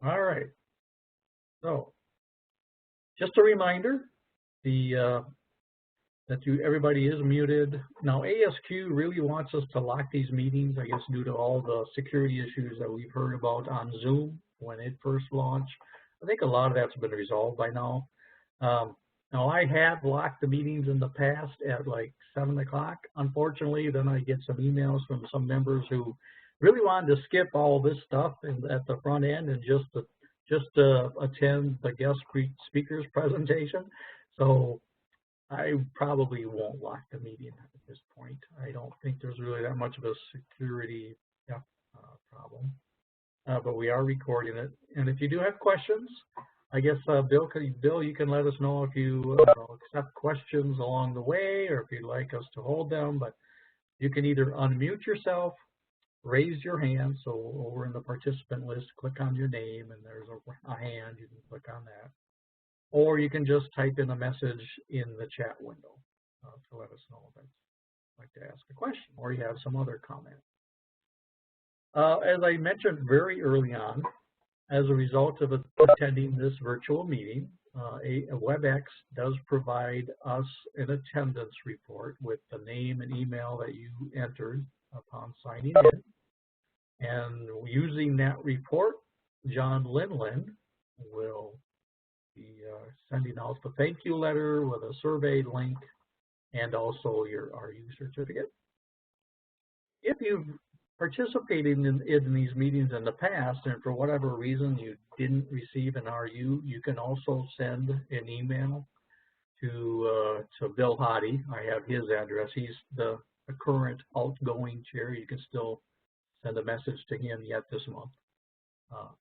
All right. So, just a reminder, everybody is muted. Now, ASQ really wants us to lock these meetings, I guess, due to all the security issues that we've heard about on Zoom when it first launched. I think a lot of that's been resolved by now. Now, I have locked the meetings in the past at like 7 o'clock. Unfortunately, then I get some emails from some members who really wanted to skip all this stuff at the front end and just attend the guest speaker's presentation. So I probably won't lock the meeting at this point. I don't think there's really that much of a security problem. But we are recording it. And if you do have questions, I guess, Bill, you can let us know if you accept questions along the way or if you'd like us to hold them. But you can either unmute yourself, raise your hand. So over in the participant list, click on your name and there's a hand. You can click on that. Or you can just type in a message in the chat window to let us know if you'd like to ask a question or you have some other comment. As I mentioned very early on, as a result of attending this virtual meeting, WebEx does provide us an attendance report with the name and email that you entered upon signing in. And using that report, John Linlin will be sending out the thank you letter with a survey link and also your RU certificate. If you've participated in these meetings in the past and for whatever reason you didn't receive an RU, you can also send an email to Bill Hoddy. I have his address. He's the current outgoing chair. You can still send a message to him yet this month.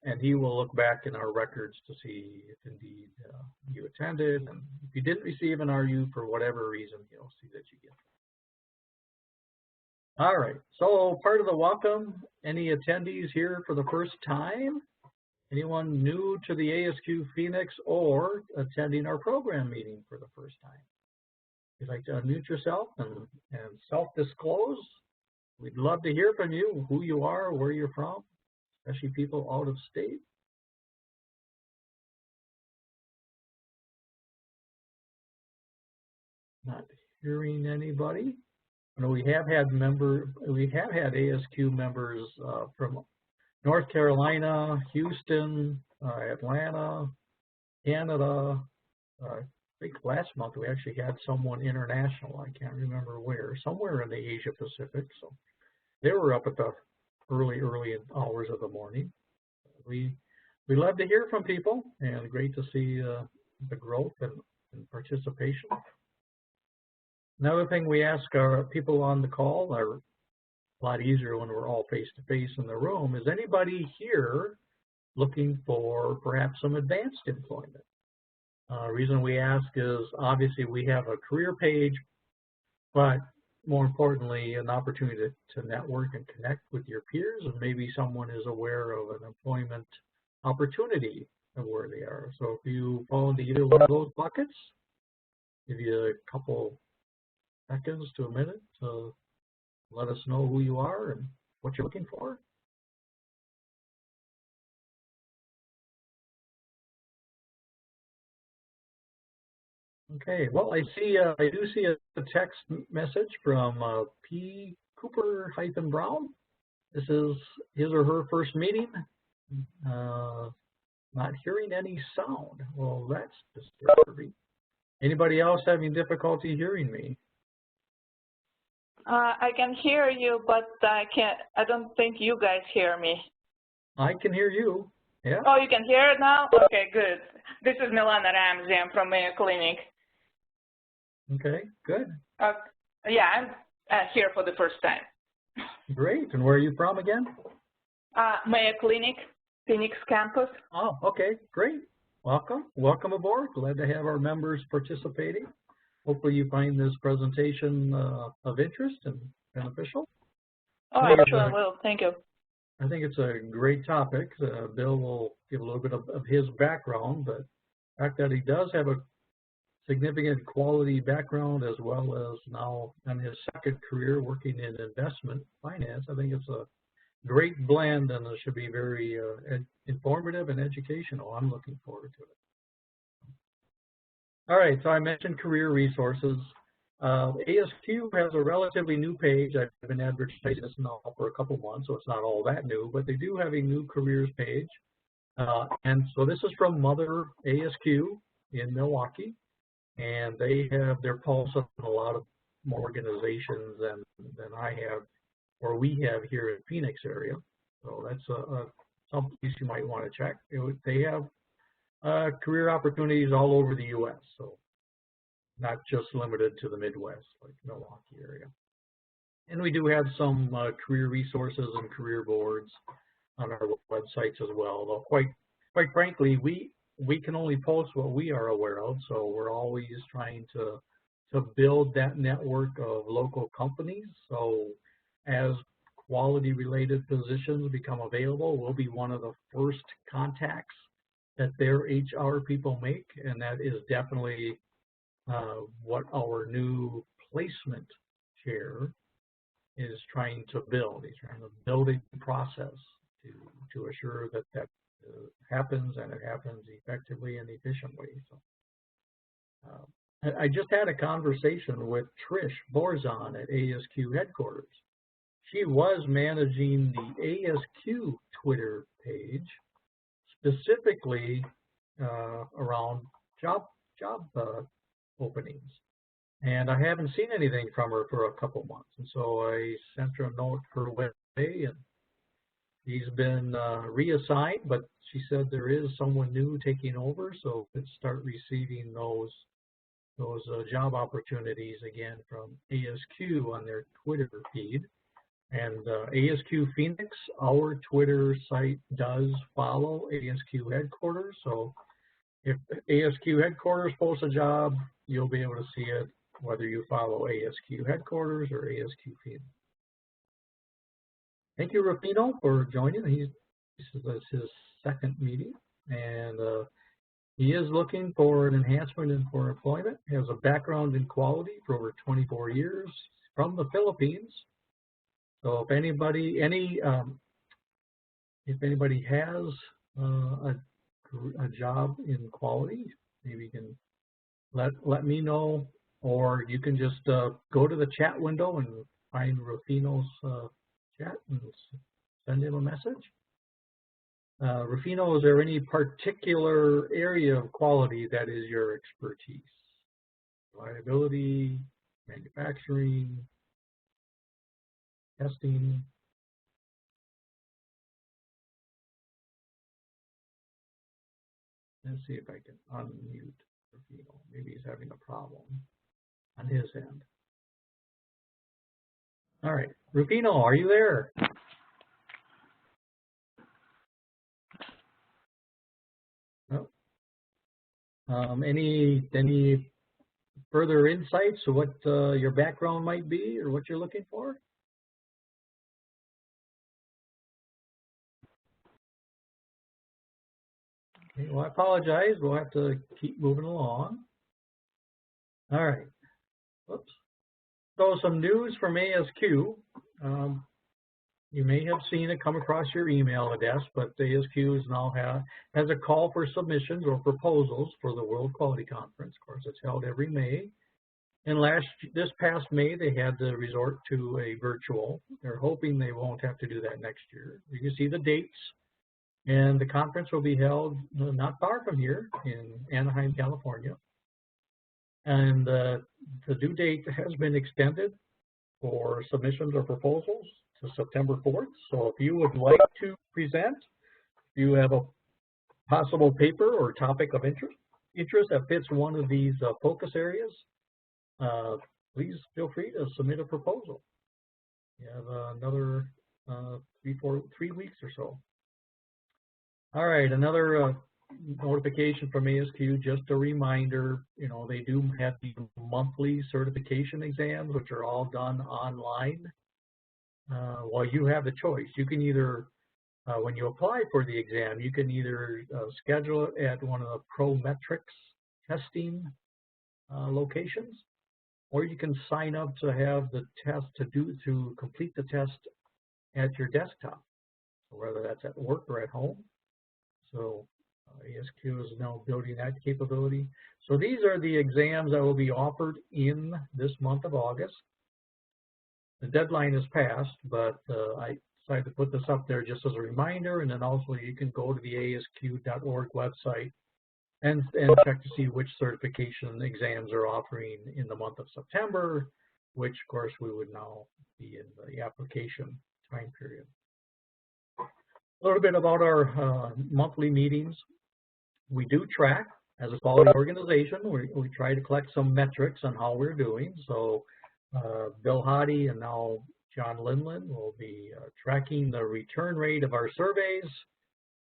And he will look back in our records to see if indeed you attended. And if you didn't receive an RU for whatever reason, he'll see that you get it. All right, so part of the welcome, any attendees here for the first time? Anyone new to the ASQ Phoenix or attending our program meeting for the first time? If you'd like to unmute yourself and self-disclose, we'd love to hear from you, who you are, where you're from, especially people out of state. Not hearing anybody. We have had ASQ members from North Carolina, Houston, Atlanta, Canada. I think last month we actually had someone international. I can't remember where, somewhere in the Asia Pacific. So they were up at the early hours of the morning. We love to hear from people, and great to see the growth and participation. Another thing we ask our people on the call, are a lot easier when we're all face-to-face in the room, is anybody here looking for perhaps some advanced employment? Reason we ask is obviously we have a career page, but more importantly, an opportunity to network and connect with your peers, and maybe someone is aware of an employment opportunity of where they are. So if you fall into either one of those buckets, give you a couple seconds to a minute to let us know who you are and what you're looking for. Okay, well, I do see a text message from P. Cooper-Brown. This is his or her first meeting. Not hearing any sound. Well, that's disturbing. Anybody else having difficulty hearing me? I can hear you, but I don't think you guys hear me. I can hear you. Yeah. Oh, you can hear it now? Okay, good. This is Milana Ramsey. I'm from Mayo Clinic. Okay, good. Yeah, I'm here for the first time. Great. And where are you from again? Mayo Clinic, Phoenix campus. Oh, okay, great. Welcome. Welcome aboard. Glad to have our members participating. Hopefully you find this presentation of interest and beneficial. Oh, I'm sure I will. Thank you. I think it's a great topic. Bill will give a little bit of his background, but the fact that he does have a significant quality background as well as now in his second career working in investment finance, I think it's great blend, and it should be very informative and educational. I'm looking forward to it. All right, so I mentioned career resources. ASQ has a relatively new page. I've been advertising this now for a couple months, so it's not all that new, but they do have a new careers page. And so this is from Mother ASQ in Milwaukee, and they have their pulse on a lot of more organizations than I have, or we have here in Phoenix area. So that's some place you might want to check. They have career opportunities all over the U.S., so not just limited to the Midwest, like Milwaukee area. And we do have some career resources and career boards on our websites as well. Though quite frankly, we can only post what we are aware of, so we're always trying to build that network of local companies. So as quality-related positions become available, we'll be one of the first contacts that their HR people make, and that is definitely what our new placement chair is trying to build. He's trying to build a process to assure that happens, and it happens effectively and efficiently. So, I just had a conversation with Trish Borzon at ASQ headquarters. She was managing the ASQ Twitter page, specifically around job openings. And I haven't seen anything from her for a couple months. And so I sent her a note her way, and he's been reassigned, but she said there is someone new taking over, so let's start receiving those job opportunities again from ASQ on their Twitter feed. And ASQ Phoenix, our Twitter site does follow ASQ headquarters, so if ASQ headquarters posts a job, you'll be able to see it whether you follow ASQ headquarters or ASQ Phoenix. Thank you, Rufino, for joining. This is his second meeting, and he is looking for an enhancement in for employment. He has a background in quality for over 24 years from the Philippines. So if anybody has a job in quality, maybe you can let me know, or you can just go to the chat window and find Rufino's chat and send him a message. Rufino, is there any particular area of quality that is your expertise? Reliability, manufacturing, testing? Let's see if I can unmute Rufino. Maybe he's having a problem on his end. All right, Rufino, are you there? No. Any further insights to what your background might be or what you're looking for? Okay, well, I apologize. We'll have to keep moving along. All right. Whoops. So some news from ASQ. You may have seen it come across your email desk, but ASQ now has a call for submissions or proposals for the World Quality Conference. Of course, it's held every May. And this past May, they had to resort to a virtual. They're hoping they won't have to do that next year. You can see the dates. And the conference will be held not far from here in Anaheim, California. And the due date has been extended for submissions or proposals to September 4th. So if you would like to present, if you have a possible paper or topic of interest that fits one of these focus areas, please feel free to submit a proposal. You have another 3 weeks or so. All right, another notification from ASQ, just a reminder, they do have the monthly certification exams, which are all done online. Well, you have the choice. You can either, when you apply for the exam, you can either schedule it at one of the Prometrics testing locations, or you can sign up to have the test to complete the test at your desktop. whether that's at work or at home. So ASQ is now building that capability. So these are the exams that will be offered in this month of August. The deadline is passed, but I decided to put this up there just as a reminder, and then also you can go to the ASQ.org website and check to see which certification exams are offering in the month of September, which of course we would now be in the application time period. A little bit about our monthly meetings. We do track as a quality organization. We try to collect some metrics on how we're doing. So Bill Hoddy and now John Linlin will be tracking the return rate of our surveys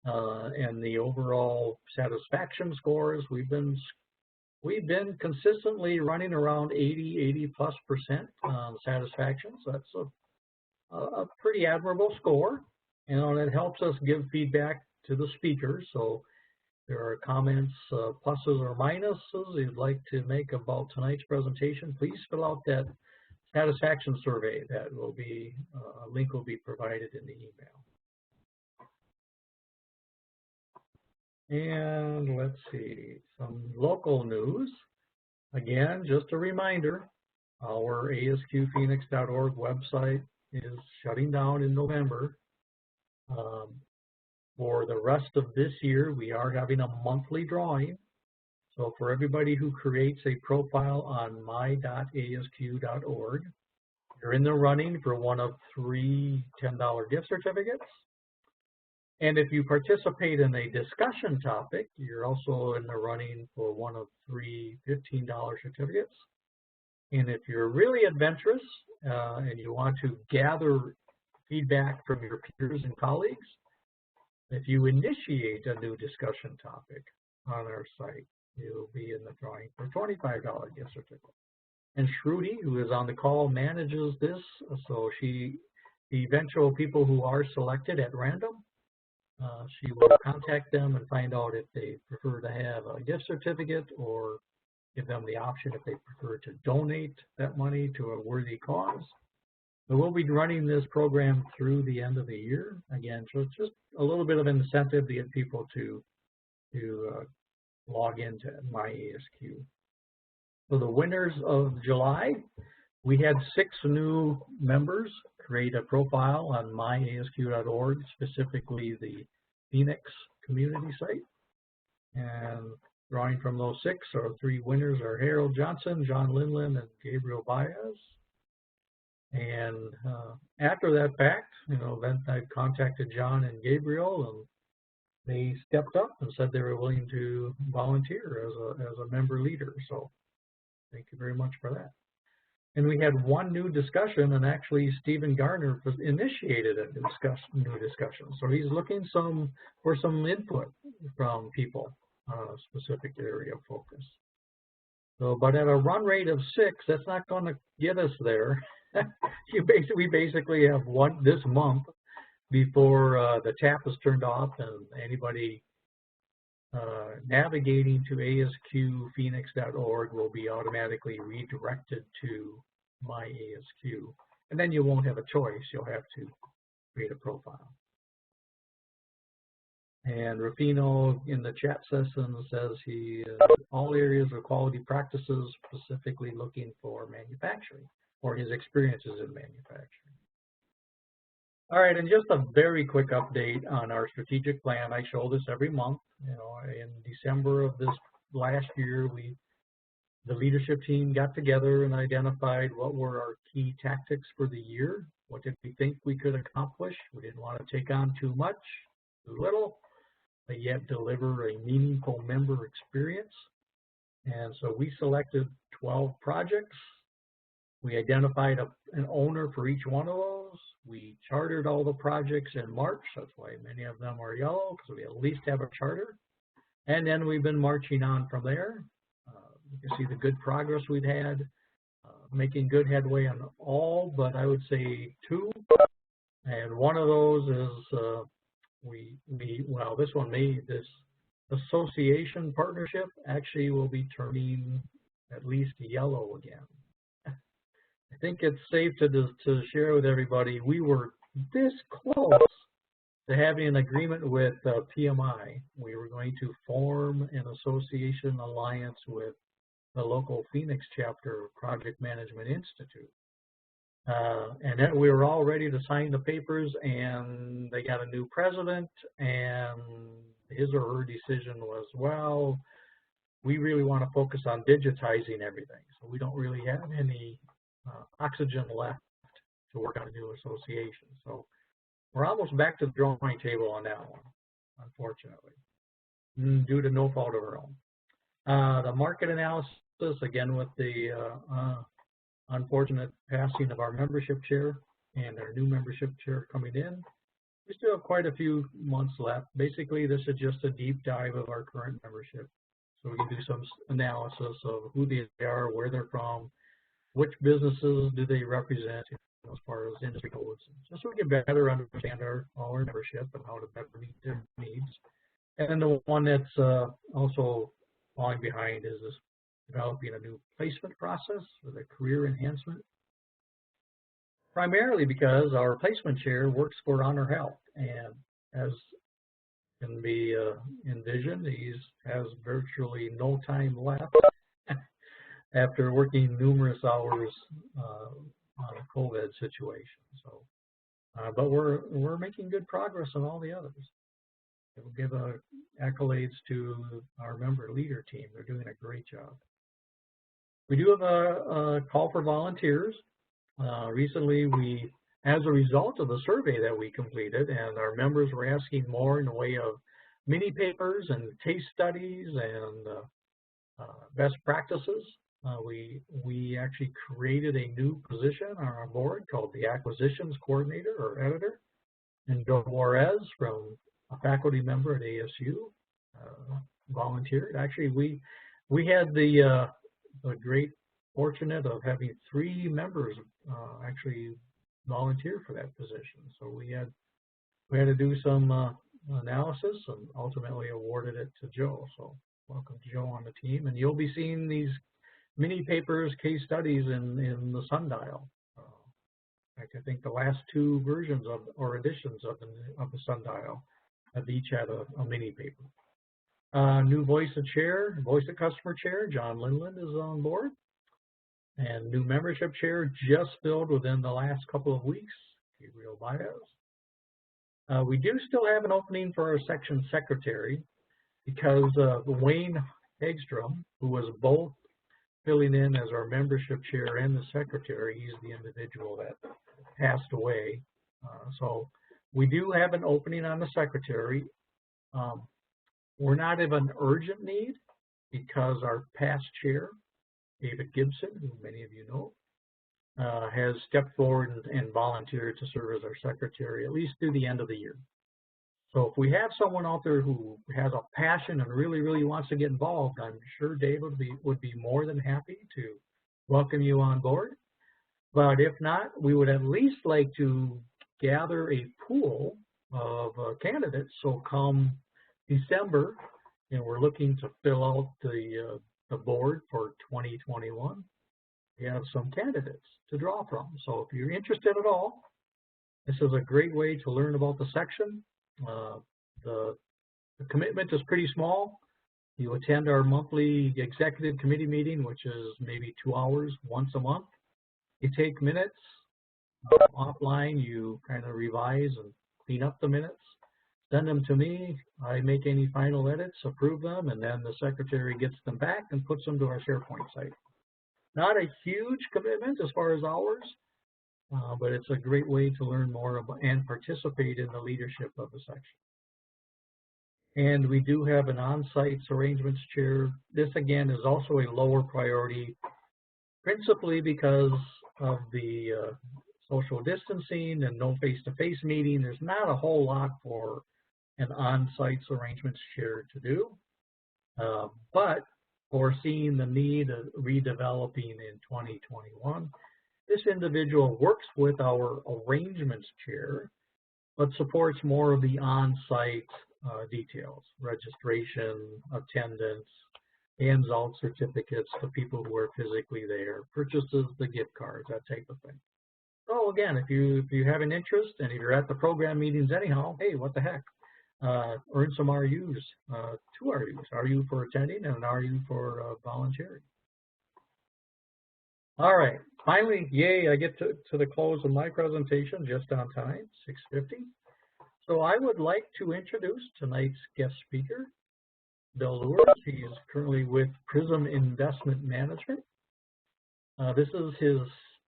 and the overall satisfaction scores. We've been consistently running around 80+% satisfaction. So that's a pretty admirable score. And it helps us give feedback to the speakers. So there are comments, pluses or minuses you'd like to make about tonight's presentation, please fill out that satisfaction survey. That will be, a link will be provided in the email. And let's see, some local news. Again, just a reminder, our ASQphoenix.org website is shutting down in November. For the rest of this year, we are having a monthly drawing. So for everybody who creates a profile on my.asq.org, you're in the running for one of 3 $10 gift certificates. And if you participate in a discussion topic, you're also in the running for one of 3 $15 certificates. And if you're really adventurous and you want to gather feedback from your peers and colleagues, if you initiate a new discussion topic on our site, you'll be in the drawing for $25 gift certificate. And Shruti, who is on the call, manages this. So the eventual people who are selected at random, she will contact them and find out if they prefer to have a gift certificate or give them the option if they prefer to donate that money to a worthy cause. So we'll be running this program through the end of the year. Again, so it's just a little bit of incentive to get people to log into MyASQ. So the winners of July, we had 6 new members create a profile on myasq.org, specifically the Phoenix community site. And drawing from those 6, our 3 winners are Harold Johnson, John Linlin, and Gabriel Baez. And after that fact, then I contacted John and Gabriel, and they stepped up and said they were willing to volunteer as a member leader. So thank you very much for that. And we had one new discussion, and actually Stephen Garner initiated a new discussion. So he's looking for some input from people on a specific area of focus. So, but at a run rate of 6, that's not going to get us there. We basically have one this month before the tap is turned off, and anybody navigating to ASQphoenix.org will be automatically redirected to MyASQ. And then you won't have a choice. You'll have to create a profile. And Rufino in the chat session says he all areas of quality practices, specifically looking for manufacturing or his experiences in manufacturing. All right, and just a very quick update on our strategic plan. I show this every month. In December of this last year, the leadership team got together and identified what were our key tactics for the year. What did we think we could accomplish? We didn't want to take on too much, too little, but yet deliver a meaningful member experience. And so we selected 12 projects. We identified an owner for each one of those. We chartered all the projects in March. That's why many of them are yellow, because we at least have a charter. And then we've been marching on from there. You can see the good progress we've had, making good headway on all, but I would say 2. And one of those is this association partnership actually will be turning at least yellow again. I think it's safe to share with everybody, we were this close to having an agreement with PMI. We were going to form an association alliance with the local Phoenix chapter of Project Management Institute. And then we were all ready to sign the papers, and they got a new president, and his or her decision was, well, we really want to focus on digitizing everything. So we don't really have any oxygen left to work on a new association. So we're almost back to the drawing table on that one, unfortunately, due to no fault of our own. The market analysis, again, with the unfortunate passing of our membership chair and our new membership chair coming in, we still have quite a few months left. Basically, this is just a deep dive of our current membership. So we can do some analysis of who they are, where they're from, which businesses do they represent as far as industry codes, just so we can better understand our membership and how to better meet their needs. And then the one that's also falling behind is this developing a new placement process with a career enhancement, primarily because our placement chair works for Honor Health, and as can be envisioned, he has virtually no time left after working numerous hours on a COVID situation. So, but we're making good progress on all the others. We'll give accolades to our member leader team. They're doing a great job. We do have a call for volunteers. Recently, as a result of the survey that we completed, and our members were asking more in the way of mini papers and case studies and best practices, we actually created a new position on our board called the Acquisitions Coordinator or Editor. And Bill Juarez, from a faculty member at ASU, volunteered. Actually, we had the great fortunate of having 3 members actually volunteer for that position. So we had to do some analysis and ultimately awarded it to Joe. So welcome Joe on the team, and you'll be seeing these mini papers, case studies in the Sundial. In fact, I think the last 2 versions of or editions of the Sundial have each had a mini paper. New voice of customer chair, John Lindland is on board. And new membership chair just filled within the last couple of weeks, Gabriel Baez. We do still have an opening for our section secretary because Wayne Hagstrom, who was both filling in as our membership chair and the secretary, he's the individual that passed away. So we do have an opening on the secretary. We're not of an urgent need because our past chair, David Gibson, who many of you know, has stepped forward and volunteered to serve as our secretary at least through the end of the year. So if we have someone out there who has a passion and really, really wants to get involved, I'm sure David would be more than happy to welcome you on board. But if not, we would at least like to gather a pool of candidates. So come December, and we're looking to fill out the board for 2021. We have some candidates to draw from. So if you're interested at all, this is a great way to learn about the section. The commitment is pretty small. You attend our monthly executive committee meeting, which is maybe 2 hours once a month. You take minutes offline, you kind of revise and clean up the minutes. Send them to me. I make any final edits, approve them, and then the secretary gets them back and puts them to our SharePoint site. Not a huge commitment as far as hours, but it's a great way to learn more about and participate in the leadership of the section. And we do have an on-site arrangements chair. This, again, is also a lower priority, principally because of the social distancing and no face-to-face meeting. There's not a whole lot for an on-site arrangements chair to do, but foreseeing the need of redeveloping in 2021, this individual works with our arrangements chair, but supports more of the on-site details, registration, attendance, hands out certificates to people who are physically there, purchases the gift cards, that type of thing. So again, if you have an interest and if you're at the program meetings anyhow, hey, what the heck? Earn some RUs, 2 RUs, RU for attending and an RU for volunteering. All right, finally, yay, I get to the close of my presentation just on time, 6:50. So I would like to introduce tonight's guest speaker, Bill Lewis. He is currently with Prism Investment Management. This is his,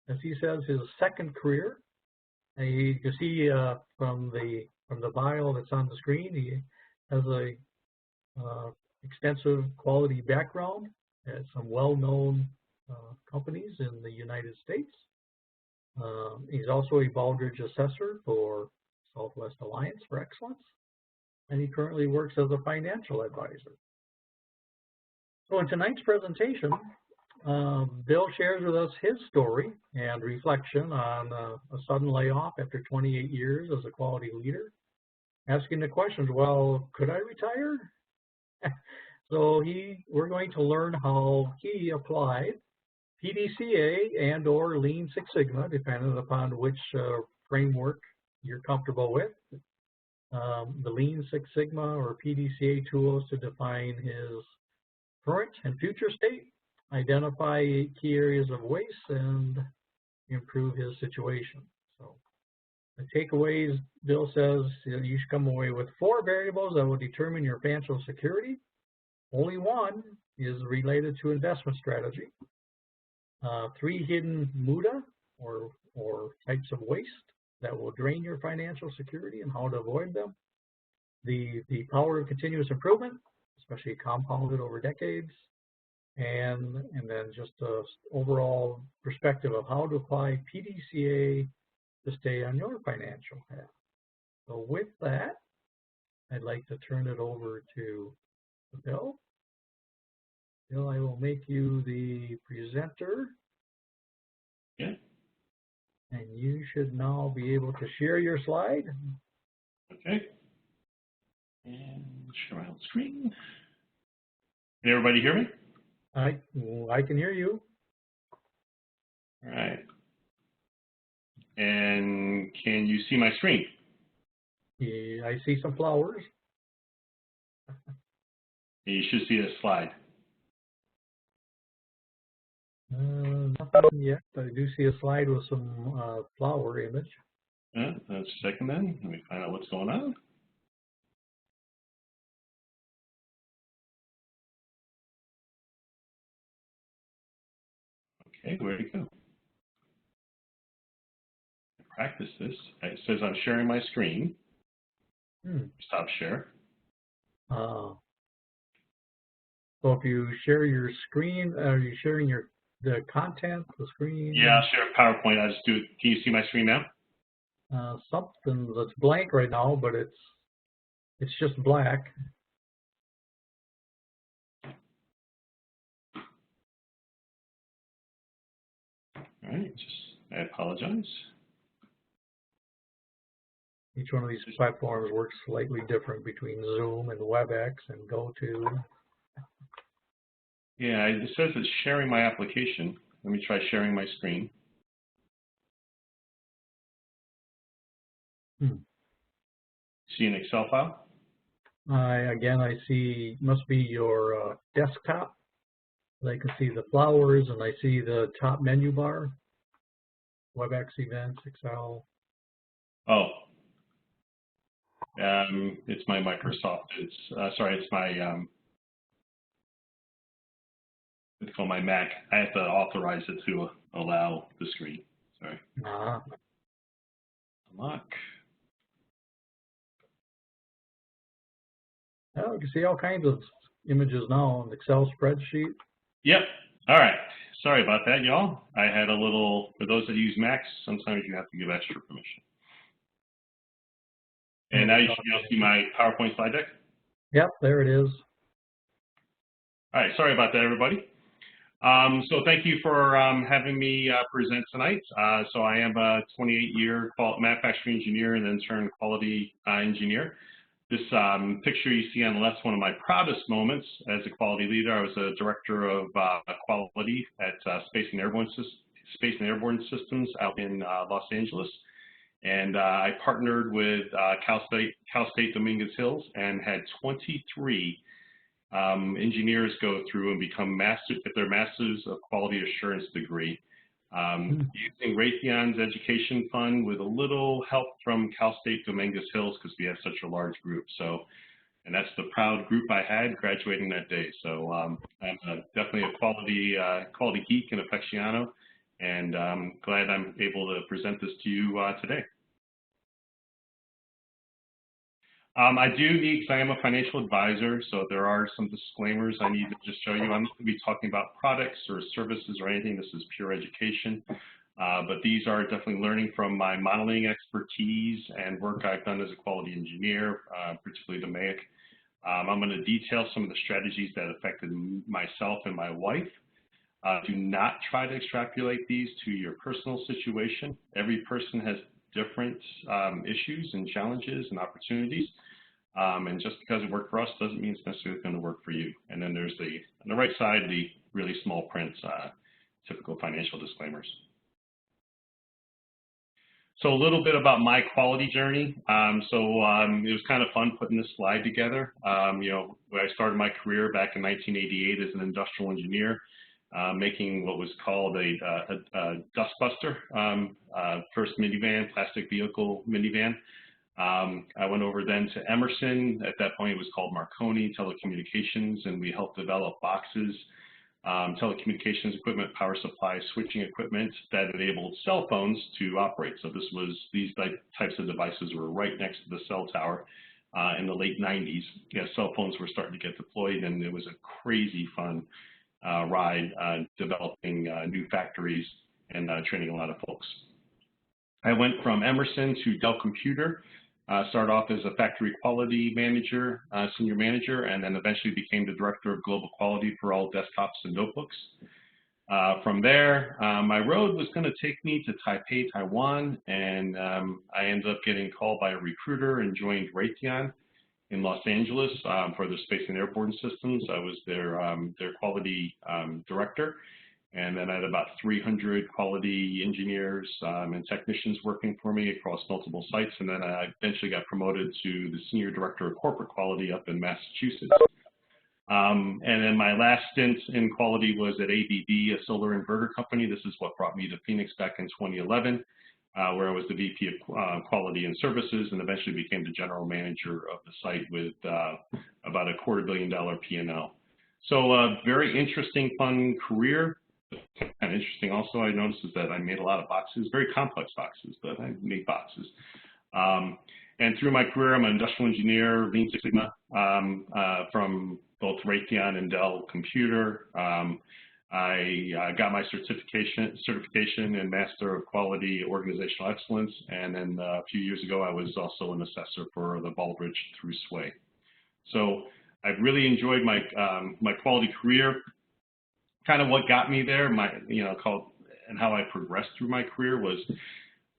as he says, his second career. And you can see from the bio that's on the screen, he has a extensive quality background at some well-known companies in the United States. He's also a Baldrige assessor for Southwest Alliance for Excellence, and he currently works as a financial advisor. So in tonight's presentation, Bill shares with us his story and reflection on a sudden layoff after 28 years as a quality leader, asking the questions, well, could I retire? So we're going to learn how he applied Pdca and or Lean Six Sigma, depending upon which framework you're comfortable with. The Lean Six Sigma or Pdca tools to define his current and future state, identify key areas of waste, and improve his situation. So the takeaways, Bill says, you should come away with 4 variables that will determine your financial security. Only one is related to investment strategy. 3 hidden muda or types of waste that will drain your financial security and how to avoid them. The power of continuous improvement, especially compounded over decades. And then just an overall perspective of how to apply Pdca to stay on your financial path. So with that, I'd like to turn it over to Bill. Bill, I will make you the presenter. Yeah. And you should now be able to share your slide. Okay. And share my whole screen. Can everybody hear me? I can hear you. All right. And can you see my screen? Yeah, I see some flowers. You should see the slide. Nothing yet. I do see a slide with some flower image. That's a second then. Let me find out what's going on. Okay, where'd it go? Practice this. It says I'm sharing my screen. Stop share. So if you share your screen, are you sharing the content, the screen? Yeah, I'll share PowerPoint. I'll just do it. Can you see my screen now? Something that's blank right now, but it's just black. All right, I apologize. Each one of these platforms works slightly different between Zoom and WebEx and GoTo. Yeah, it says it's sharing my application. Let me try sharing my screen. See an Excel file? Again, I see, must be your desktop. I can see the flowers and I see the top menu bar, WebEx events, Excel. Oh, it's my Microsoft. It's sorry, it's my it's called my Mac. I have to authorize it to allow the screen. Sorry. Unlock. Oh, you can see all kinds of images now on the Excel spreadsheet. Yep. All right. Sorry about that, y'all. I had a little, for those that use Macs, sometimes you have to give extra permission. And now you should be able to see my PowerPoint slide deck. Yep, there it is. All right. Sorry about that, everybody. So thank you for having me present tonight. So I am a 28-year manufacturing engineer and then turned quality engineer. This picture you see on the left is one of my proudest moments as a quality leader. I was a director of quality at Space and Airborne Space and Airborne Systems out in Los Angeles. And I partnered with Cal State Dominguez Hills and had 23 engineers go through and get their Masters of Quality Assurance degree using Raytheon's education fund with a little help from Cal State Dominguez Hills because we have such a large group. So, and that's the proud group I had graduating that day. So I'm definitely a quality geek and aficionado, and I'm glad I'm able to present this to you today. I do need, because I am a financial advisor, so there are some disclaimers I need to just show you. I'm not going to be talking about products or services or anything. This is pure education. But these are definitely learning from my modeling expertise and work I've done as a quality engineer, particularly the MAIC. I'm going to detail some of the strategies that affected myself and my wife. Do not try to extrapolate these to your personal situation. Every person has different issues and challenges and opportunities. And just because it worked for us doesn't mean it's necessarily going to work for you. And then there's on the right side, the really small print, typical financial disclaimers. So a little bit about my quality journey. It was kind of fun putting this slide together. You know, when I started my career back in 1988 as an industrial engineer, making what was called a dustbuster, first minivan, plastic vehicle minivan. I went over then to Emerson. At that point, it was called Marconi Telecommunications, and we helped develop boxes, telecommunications equipment, power supply, switching equipment that enabled cell phones to operate. So these types of devices were right next to the cell tower in the late 90s. Yeah, cell phones were starting to get deployed, and it was a crazy fun ride developing new factories and training a lot of folks. I went from Emerson to Dell Computer, started off as a factory quality manager, senior manager, and then eventually became the director of global quality for all desktops and notebooks. From there, my road was going to take me to Taipei, Taiwan, and I ended up getting called by a recruiter and joined Raytheon in Los Angeles for their Space and Airborne Systems. I was their quality director, and then I had about 300 quality engineers and technicians working for me across multiple sites, and then I eventually got promoted to the senior director of corporate quality up in Massachusetts. And then my last stint in quality was at ABB, a solar inverter company. This is what brought me to Phoenix back in 2011. Where I was the VP of Quality and Services and eventually became the general manager of the site with about a $250 million P&L. So a very interesting, fun career. Kind of interesting also I noticed is that I made a lot of boxes, very complex boxes, but I made boxes. And through my career, I'm an industrial engineer, Lean Six Sigma, from both Raytheon and Dell Computer. I got my certification in Master of Quality Organizational Excellence, and then a few years ago I was also an assessor for the Baldrige through SWAY. So I've really enjoyed my my quality career. Kind of what got me there, and how I progressed through my career was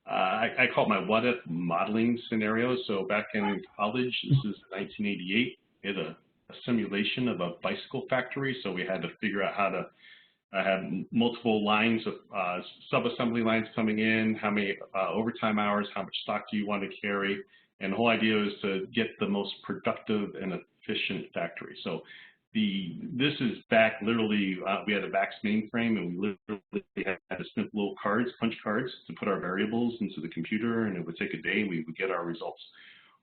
I call it my what if modeling scenario. So back in college, this is 1988, we had a simulation of a bicycle factory. So we had to figure out how to have multiple lines of sub-assembly lines coming in, how many overtime hours, how much stock do you want to carry, and the whole idea is to get the most productive and efficient factory. So this is back literally, we had a VAX mainframe, and we literally had to snip little cards, punch cards, to put our variables into the computer, and it would take a day, and we would get our results.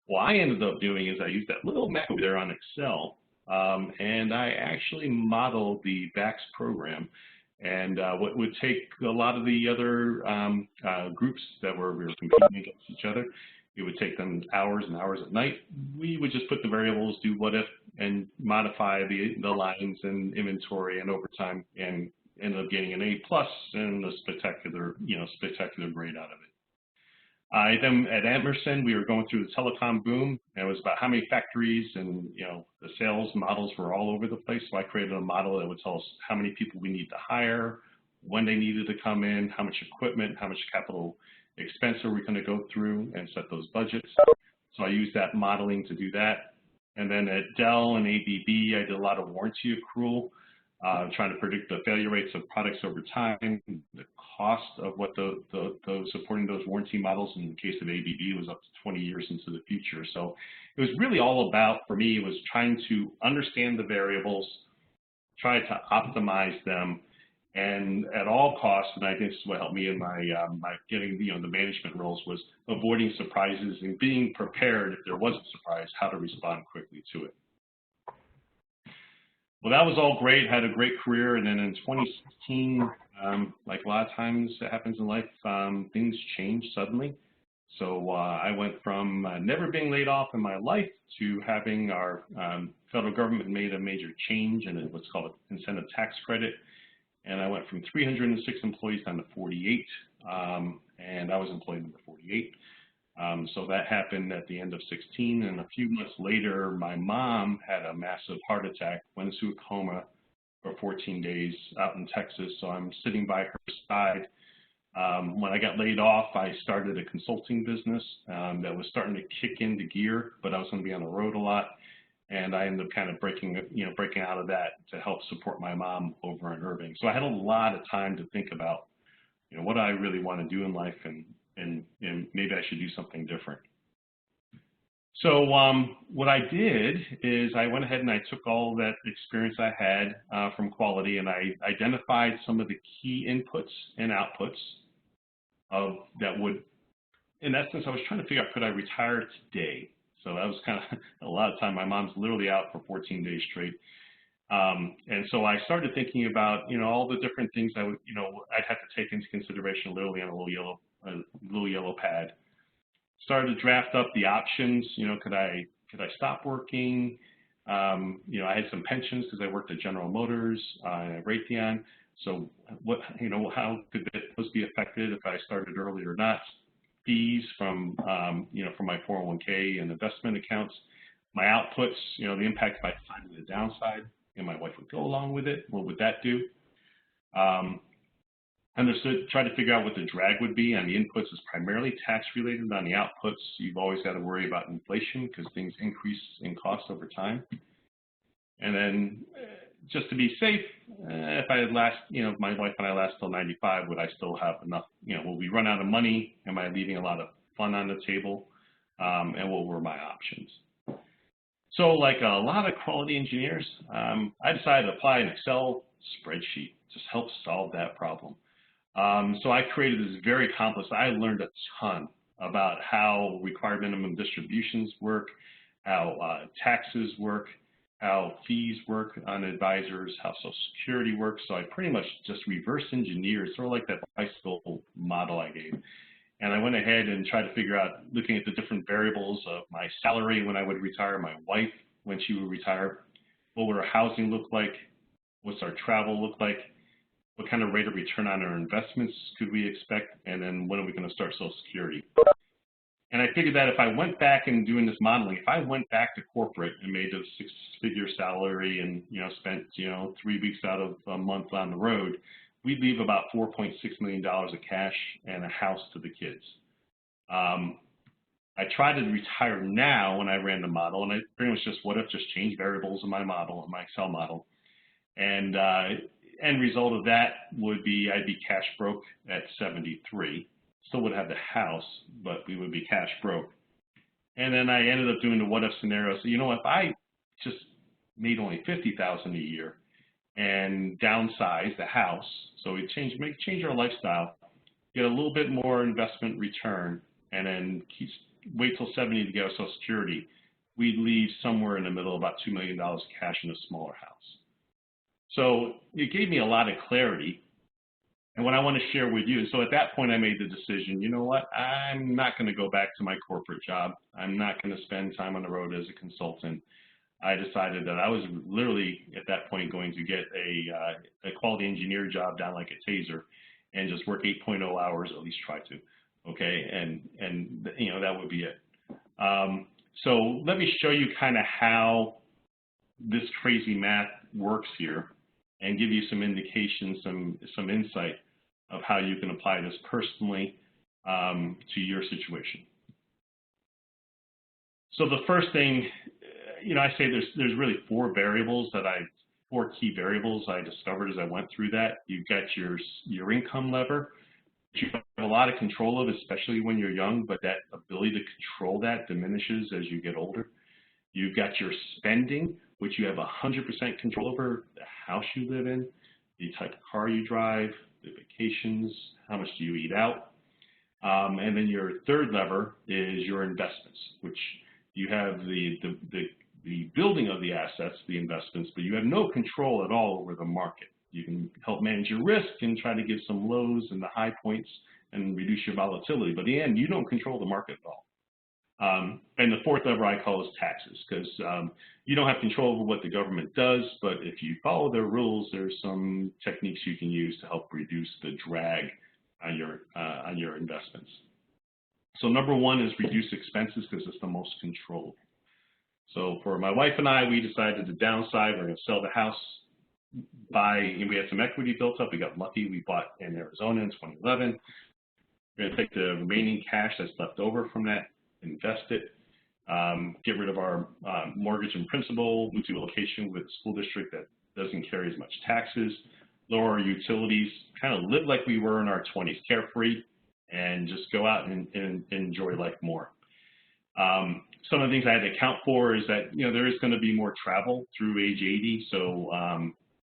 What I ended up doing is I used that little Mac over there on Excel, and I actually modeled the VAX program. And what would take a lot of the other groups that we were competing against each other, it would take them hours and hours at night. We would just put the variables, do what if, and modify the lines and inventory and overtime, and ended up getting an A+ and a spectacular grade out of it. Then at Emerson, we were going through the telecom boom, and it was about how many factories and the sales models were all over the place. So I created a model that would tell us how many people we need to hire, when they needed to come in, how much equipment, how much capital expense are we going to go through, and set those budgets. So I used that modeling to do that. And then at Dell and ABB, I did a lot of warranty accrual. trying to predict the failure rates of products over time, the cost of what supporting those warranty models in the case of ABB was up to 20 years into the future. So it was really all about, for me, it was trying to understand the variables, try to optimize them, and at all costs, and I think this is what helped me in my getting the management roles, was avoiding surprises and being prepared if there was a surprise, how to respond quickly to it. Well, that was all great, had a great career, and then in 2016, like a lot of times it happens in life, things changed suddenly. So I went from never being laid off in my life to having our federal government made a major change in what's called an incentive tax credit. And I went from 306 employees down to 48, and I was employee number 48. So that happened at the end of 16, and a few months later, my mom had a massive heart attack, went into a coma for 14 days out in Texas. So I'm sitting by her side. When I got laid off, I started a consulting business that was starting to kick into gear, but I was going to be on the road a lot. And I ended up kind of breaking out of that to help support my mom over in Irving. So I had a lot of time to think about, what I really want to do in life, and maybe I should do something different. So what I did is I went ahead and I took all that experience I had from quality, and I identified some of the key inputs and outputs that would, in essence, I was trying to figure out, could I retire today? So that was kind of a lot of time. My mom's literally out for 14 days straight. And so I started thinking about, all the different things I would, I'd have to take into consideration, literally on a little yellow pad. Started to draft up the options. Could I stop working? I had some pensions because I worked at General Motors and at Raytheon. So how could those be affected if I started early or not? Fees from from my 401k and investment accounts, my outputs, the impact if I decided the downside, and my wife would go along with it. What would that do? Understood. Try to figure out what the drag would be. On the inputs is primarily tax related. On the outputs, you've always got to worry about inflation because things increase in cost over time. And then just to be safe, if I had my wife and I last till 95, would I still have enough? Will we run out of money? Am I leaving a lot of fun on the table? And what were my options? So like a lot of quality engineers, I decided to apply an Excel spreadsheet, just help solve that problem. So I created this very complex, I learned a ton about how required minimum distributions work, how taxes work, how fees work on advisors, how Social Security works. So I pretty much just reverse engineered, sort of like that bicycle model I gave. And I went ahead and tried to figure out, looking at the different variables of my salary when I would retire, my wife when she would retire, what would our housing look like, what's our travel look like, what kind of rate of return on our investments could we expect, and then when are we going to start Social Security. And I figured that if I went back and doing this modeling, if I went back to corporate and made a six-figure salary and spent 3 weeks out of a month on the road, we'd leave about $4.6 million of cash and a house to the kids. I tried to retire now when I ran the model, and I pretty much just change variables in my model, in my Excel model, and end result of that would be I'd be cash broke at 73. Still would have the house, but we would be cash broke. And then I ended up doing the what if scenario. So if I just made only $50,000 a year and downsize the house, so we change our lifestyle, get a little bit more investment return, and then wait till 70 to get our Social Security, we'd leave somewhere in the middle, about $2 million of cash in a smaller house. So it gave me a lot of clarity. And what I want to share with you, so at that point I made the decision, I'm not going to go back to my corporate job. I'm not going to spend time on the road as a consultant. I decided that I was literally at that point going to get a quality engineer job down like a taser and just work 8.0 hours, at least try to, okay? And that would be it. So let me show you kind of how this crazy math works here, and give you some indication, some insight of how you can apply this personally to your situation. So the first thing, I say there's really 4 variables that I 4 key variables I discovered as I went through that. You've got your income lever, which you have a lot of control of, especially when you're young, but that ability to control that diminishes as you get older. You've got your spending, which you have 100% control over, the house you live in, the type of car you drive, the vacations, how much do you eat out. And then your third lever is your investments, which you have the building of the assets, the investments, but you have no control at all over the market. You can help manage your risk and try to give some lows and the high points and reduce your volatility. But in the end, you don't control the market at all. And the fourth lever I call is taxes, because you don't have control over what the government does, but if you follow their rules, there's some techniques you can use to help reduce the drag on your investments. So number one is reduce expenses, because it's the most controllable. So for my wife and I, we decided to downside. We're going to sell the house, and we had some equity built up. We got lucky. We bought in Arizona in 2011. We're going to take the remaining cash that's left over from that, invest it, get rid of our mortgage and principal, move to a location with a school district that doesn't carry as much taxes, lower our utilities, kind of live like we were in our 20s, carefree, and just go out and enjoy life more. Some of the things I had to account for is that, there is going to be more travel through age 80. So,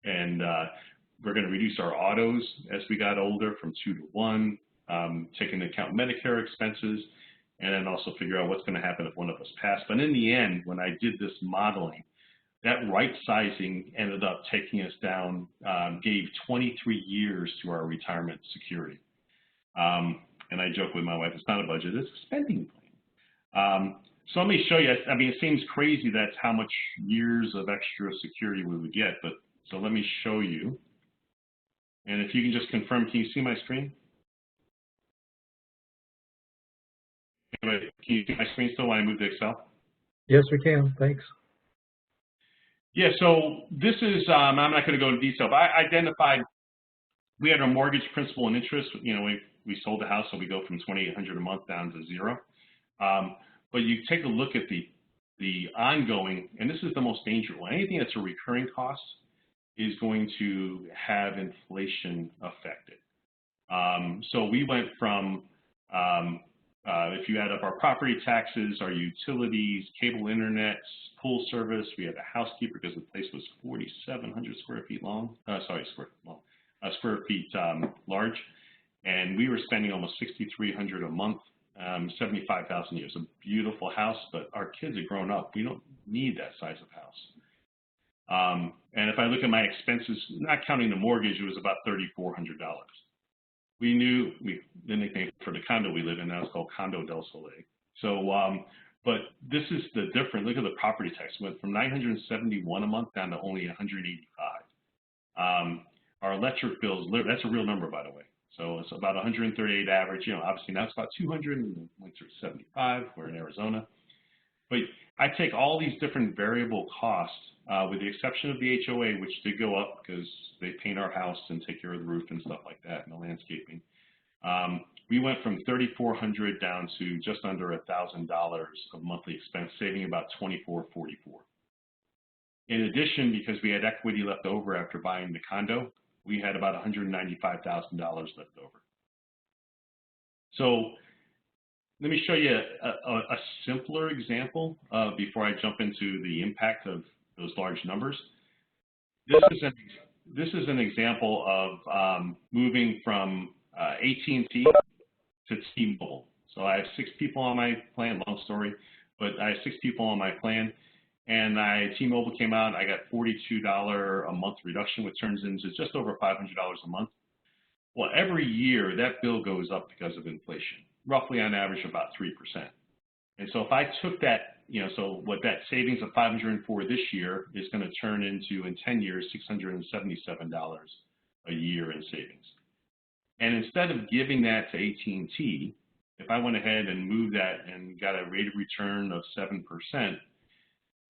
we're going to reduce our autos as we got older from 2 to 1, take into account Medicare expenses, and then also figure out what's going to happen if one of us passed. But in the end, when I did this modeling, that right sizing ended up taking us down, gave 23 years to our retirement security. And I joke with my wife, it's not a budget, it's a spending plan. So let me show you. I mean, it seems crazy that's how much years of extra security we would get, but so let me show you. And if you can just confirm, can you see my screen? Can you see my screen still when I move to Excel? Yes, we can. Thanks. Yeah, so this is, I'm not going to go into detail, but I identified, we had our mortgage principal and interest. We sold the house, so we go from $2,800 a month down to zero. But you take a look at the ongoing, and this is the most dangerous one. Anything that's a recurring cost is going to have inflation affected. So we went from, if you add up our property taxes, our utilities, cable internet, pool service, we had a housekeeper because the place was 4,700 square feet long. Square feet large, and we were spending almost $6,300 a month. 75,000 a year. It's a beautiful house, but our kids are grown up. We don't need that size of house. And if I look at my expenses, not counting the mortgage, it was about $3,400. We knew the nickname for the condo we live in now is called Condo del Soleil. So, but this is the difference. Look at the property tax. It went from $971 a month down to only $185. Our electric bills, that's a real number, by the way. So it's about 138 average. Obviously now it's about 200, and went through 75. We're in Arizona. But I take all these different variable costs, with the exception of the HOA, which did go up because they paint our house and take care of the roof and stuff like that, and the landscaping. We went from $3,400 down to just under $1,000 of monthly expense, saving about $2,444. In addition, because we had equity left over after buying the condo, we had about $195,000 left over. So let me show you a simpler example before I jump into the impact of those large numbers. This is an example of moving from AT&T to T-Mobile. So I have 6 people on my plan, long story, but I have 6 people on my plan. And T-Mobile came out, I got $42 a month reduction, which turns into just over $500 a month. Well, every year that bill goes up because of inflation, roughly on average about 3%. And so if I took that, so what that savings of $504 this year is going to turn into, in 10 years, $677 a year in savings. And instead of giving that to AT&T, if I went ahead and moved that and got a rate of return of 7%,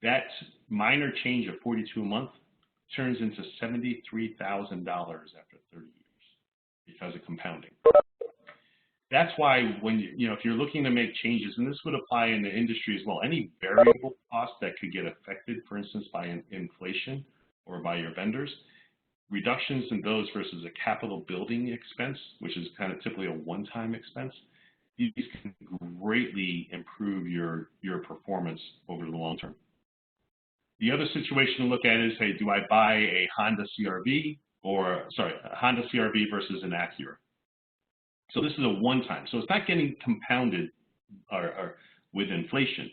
that minor change of $42 a month turns into $73,000 after 30 years because of compounding. That's why when if you're looking to make changes, and this would apply in the industry as well, any variable cost that could get affected, for instance, by inflation or by your vendors. Reductions in those versus a capital building expense, which is kind of typically a one-time expense, these can greatly improve your performance over the long term. The other situation to look at is, hey, do I buy a Honda CRV a Honda CRV versus an Acura? So this is a one-time. So it's not getting compounded or with inflation,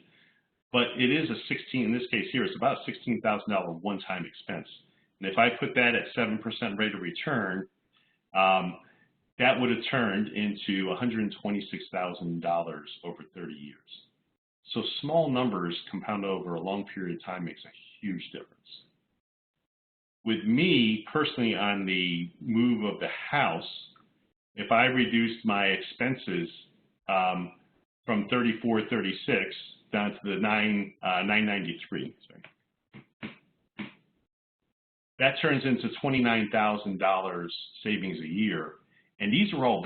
but it is in this case here, it's about a $16,000 one-time expense. And if I put that at 7% rate of return, that would have turned into $126,000 over 30 years. So small numbers compounded over a long period of time makes a huge difference. With me personally on the move of the house, if I reduced my expenses from 3436 down to the 993, sorry. That turns into $29,000 savings a year. And these are all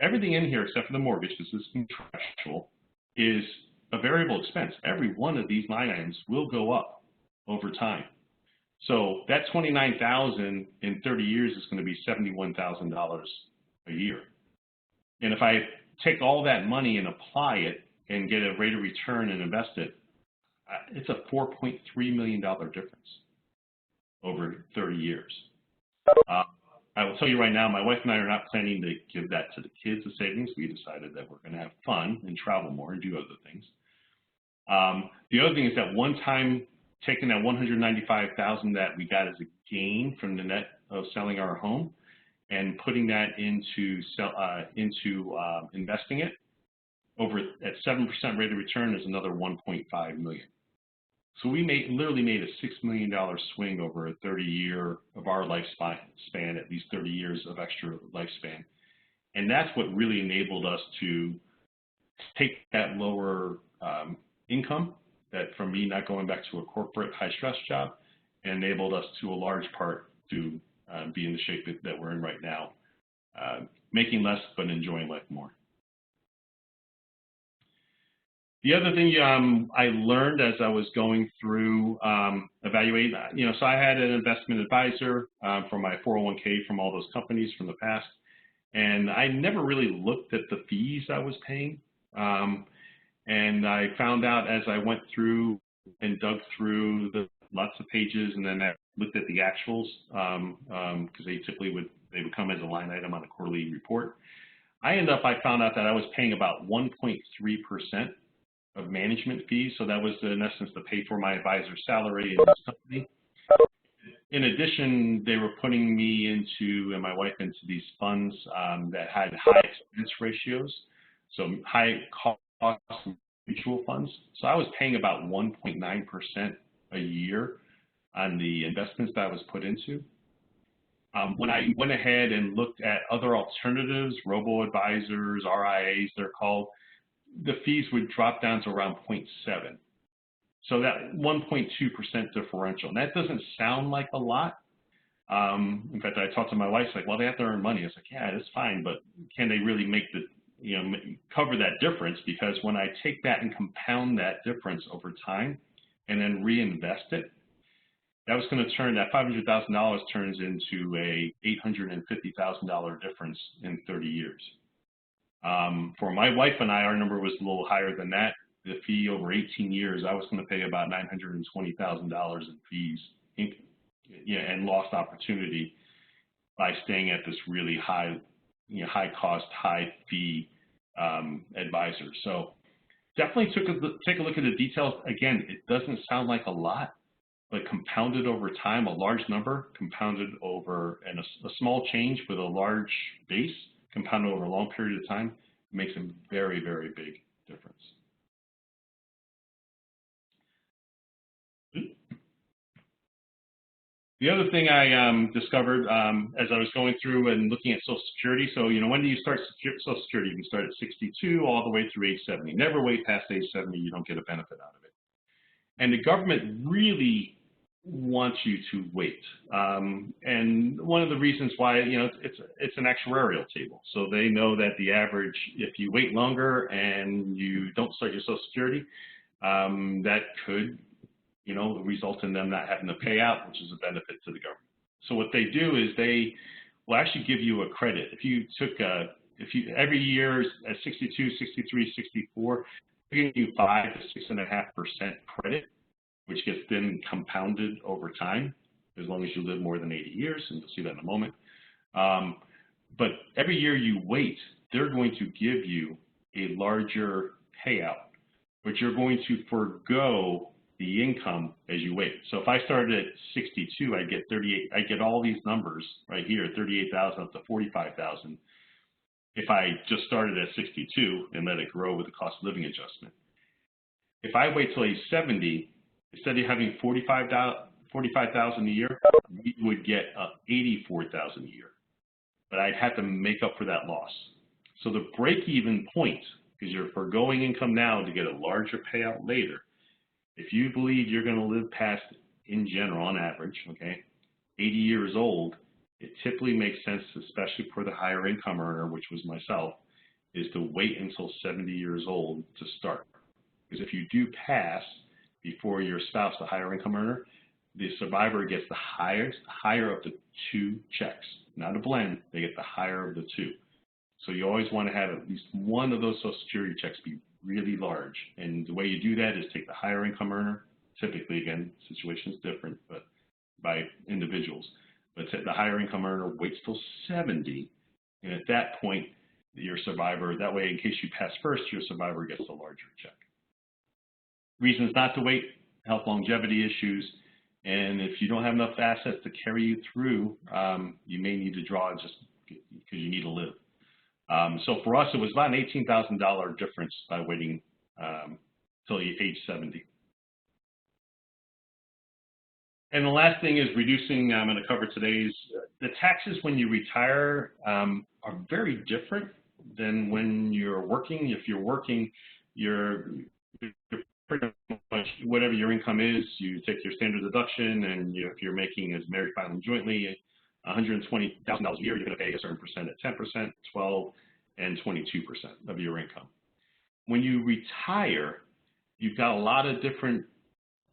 everything in here except for the mortgage, because this is contractual, is a variable expense. Every one of these line items will go up over time. So that $29,000 in 30 years is going to be $71,000 a year. And if I take all that money and apply it and get a rate of return and invest it, it's a $4.3 million difference over 30 years. I will tell you right now, my wife and I are not planning to give that to the kids as savings. We decided that we're going to have fun and travel more and do other things. The other thing is that one time, taking that $195,000 that we got as a gain from the net of selling our home and putting that into investing it, over at 7% rate of return is another $1.5 million. So we literally made a $6 million swing over a 30-year of our lifespan, at least 30 years of extra lifespan. And that's what really enabled us to take that lower income, that from me not going back to a corporate high-stress job, and enabled us to a large part to be in the shape that we're in right now, making less but enjoying life more. The other thing I learned as I was going through evaluating, so I had an investment advisor for my 401k from all those companies from the past, and I never really looked at the fees I was paying. And I found out as I went through and dug through lots of pages, and then I looked at the actuals because they would come as a line item on a quarterly report. I found out that I was paying about 1.3% of management fees. So that was in essence to pay for my advisor's salary in this company. In addition, they were putting me and my wife into these funds that had high expense ratios, so high cost mutual funds. So I was paying about 1.9% a year on the investments that I was put into. When I went ahead and looked at other alternatives, robo-advisors, RIAs, they're called, the fees would drop down to around 0.7. So that 1.2% differential. And that doesn't sound like a lot. In fact, I talked to my wife, like, well, they have to earn money. I was like, yeah, that's fine, but can they really make cover that difference? Because when I take that and compound that difference over time and then reinvest it, that was going to turn that $500,000 turns into a $850,000 difference in 30 years. For my wife and I, our number was a little higher than that. The fee over 18 years, I was going to pay about $920,000 in fees, and lost opportunity by staying at this really high, high cost, high fee advisor. So definitely take a look at the details. Again, it doesn't sound like a lot, but compounded over time, a large number compounded over, and a small change with a large base compounded over a long period of time makes a very, very big difference. The other thing I discovered as I was going through and looking at Social Security, so when do you start Social Security? You can start at 62 all the way through age 70. Never wait past age 70, you don't get a benefit out of it. And the government really wants you to wait. And one of the reasons why, it's an actuarial table. So they know that the average, if you wait longer and you don't start your Social Security, that could you know, result in them not having to pay out, which is a benefit to the government. So what they do is they will actually give you a credit. If you took every year at 62, 63, 64, they're giving you 5 to 6.5% credit, which gets then compounded over time, as long as you live more than 80 years, and you'll see that in a moment. But every year you wait, they're going to give you a larger payout, but you're going to forego the income as you wait. So if I started at 62, I get 38. I get all these numbers right here, 38,000 up to 45,000. If I just started at 62 and let it grow with the cost of living adjustment. If I wait till age 70, instead of having 45,000 a year, we would get 84,000 a year. But I'd have to make up for that loss. So the break-even point, because you're foregoing income now to get a larger payout later, if you believe you're going to live past, in general, on average, okay, 80 years old, it typically makes sense, especially for the higher income earner, which was myself, is to wait until 70 years old to start. Because if you do pass before your spouse, the higher income earner, the survivor gets the higher of the 2 checks. Not a blend, they get the higher of the 2. So you always want to have at least one of those Social Security checks be really large. And the way you do that is take the higher income earner, typically, again, situation's different, but by individuals. But the higher income earner waits till 70, and at that point, your survivor, that way, in case you pass first, your survivor gets a larger check. Reasons not to wait: health longevity issues, and if you don't have enough assets to carry you through, you may need to draw just because you need to live. So for us, it was about an $18,000 difference by waiting till age 70. And the last thing is reducing, I'm going to cover today's, the taxes when you retire are very different than when you're working. If you're working, you're pretty much, whatever your income is, you take your standard deduction, and if you're making as married filing jointly, $120,000 a year, you're going to pay a certain percent at 10%, 12%, and 22% of your income. When you retire, you've got a lot of different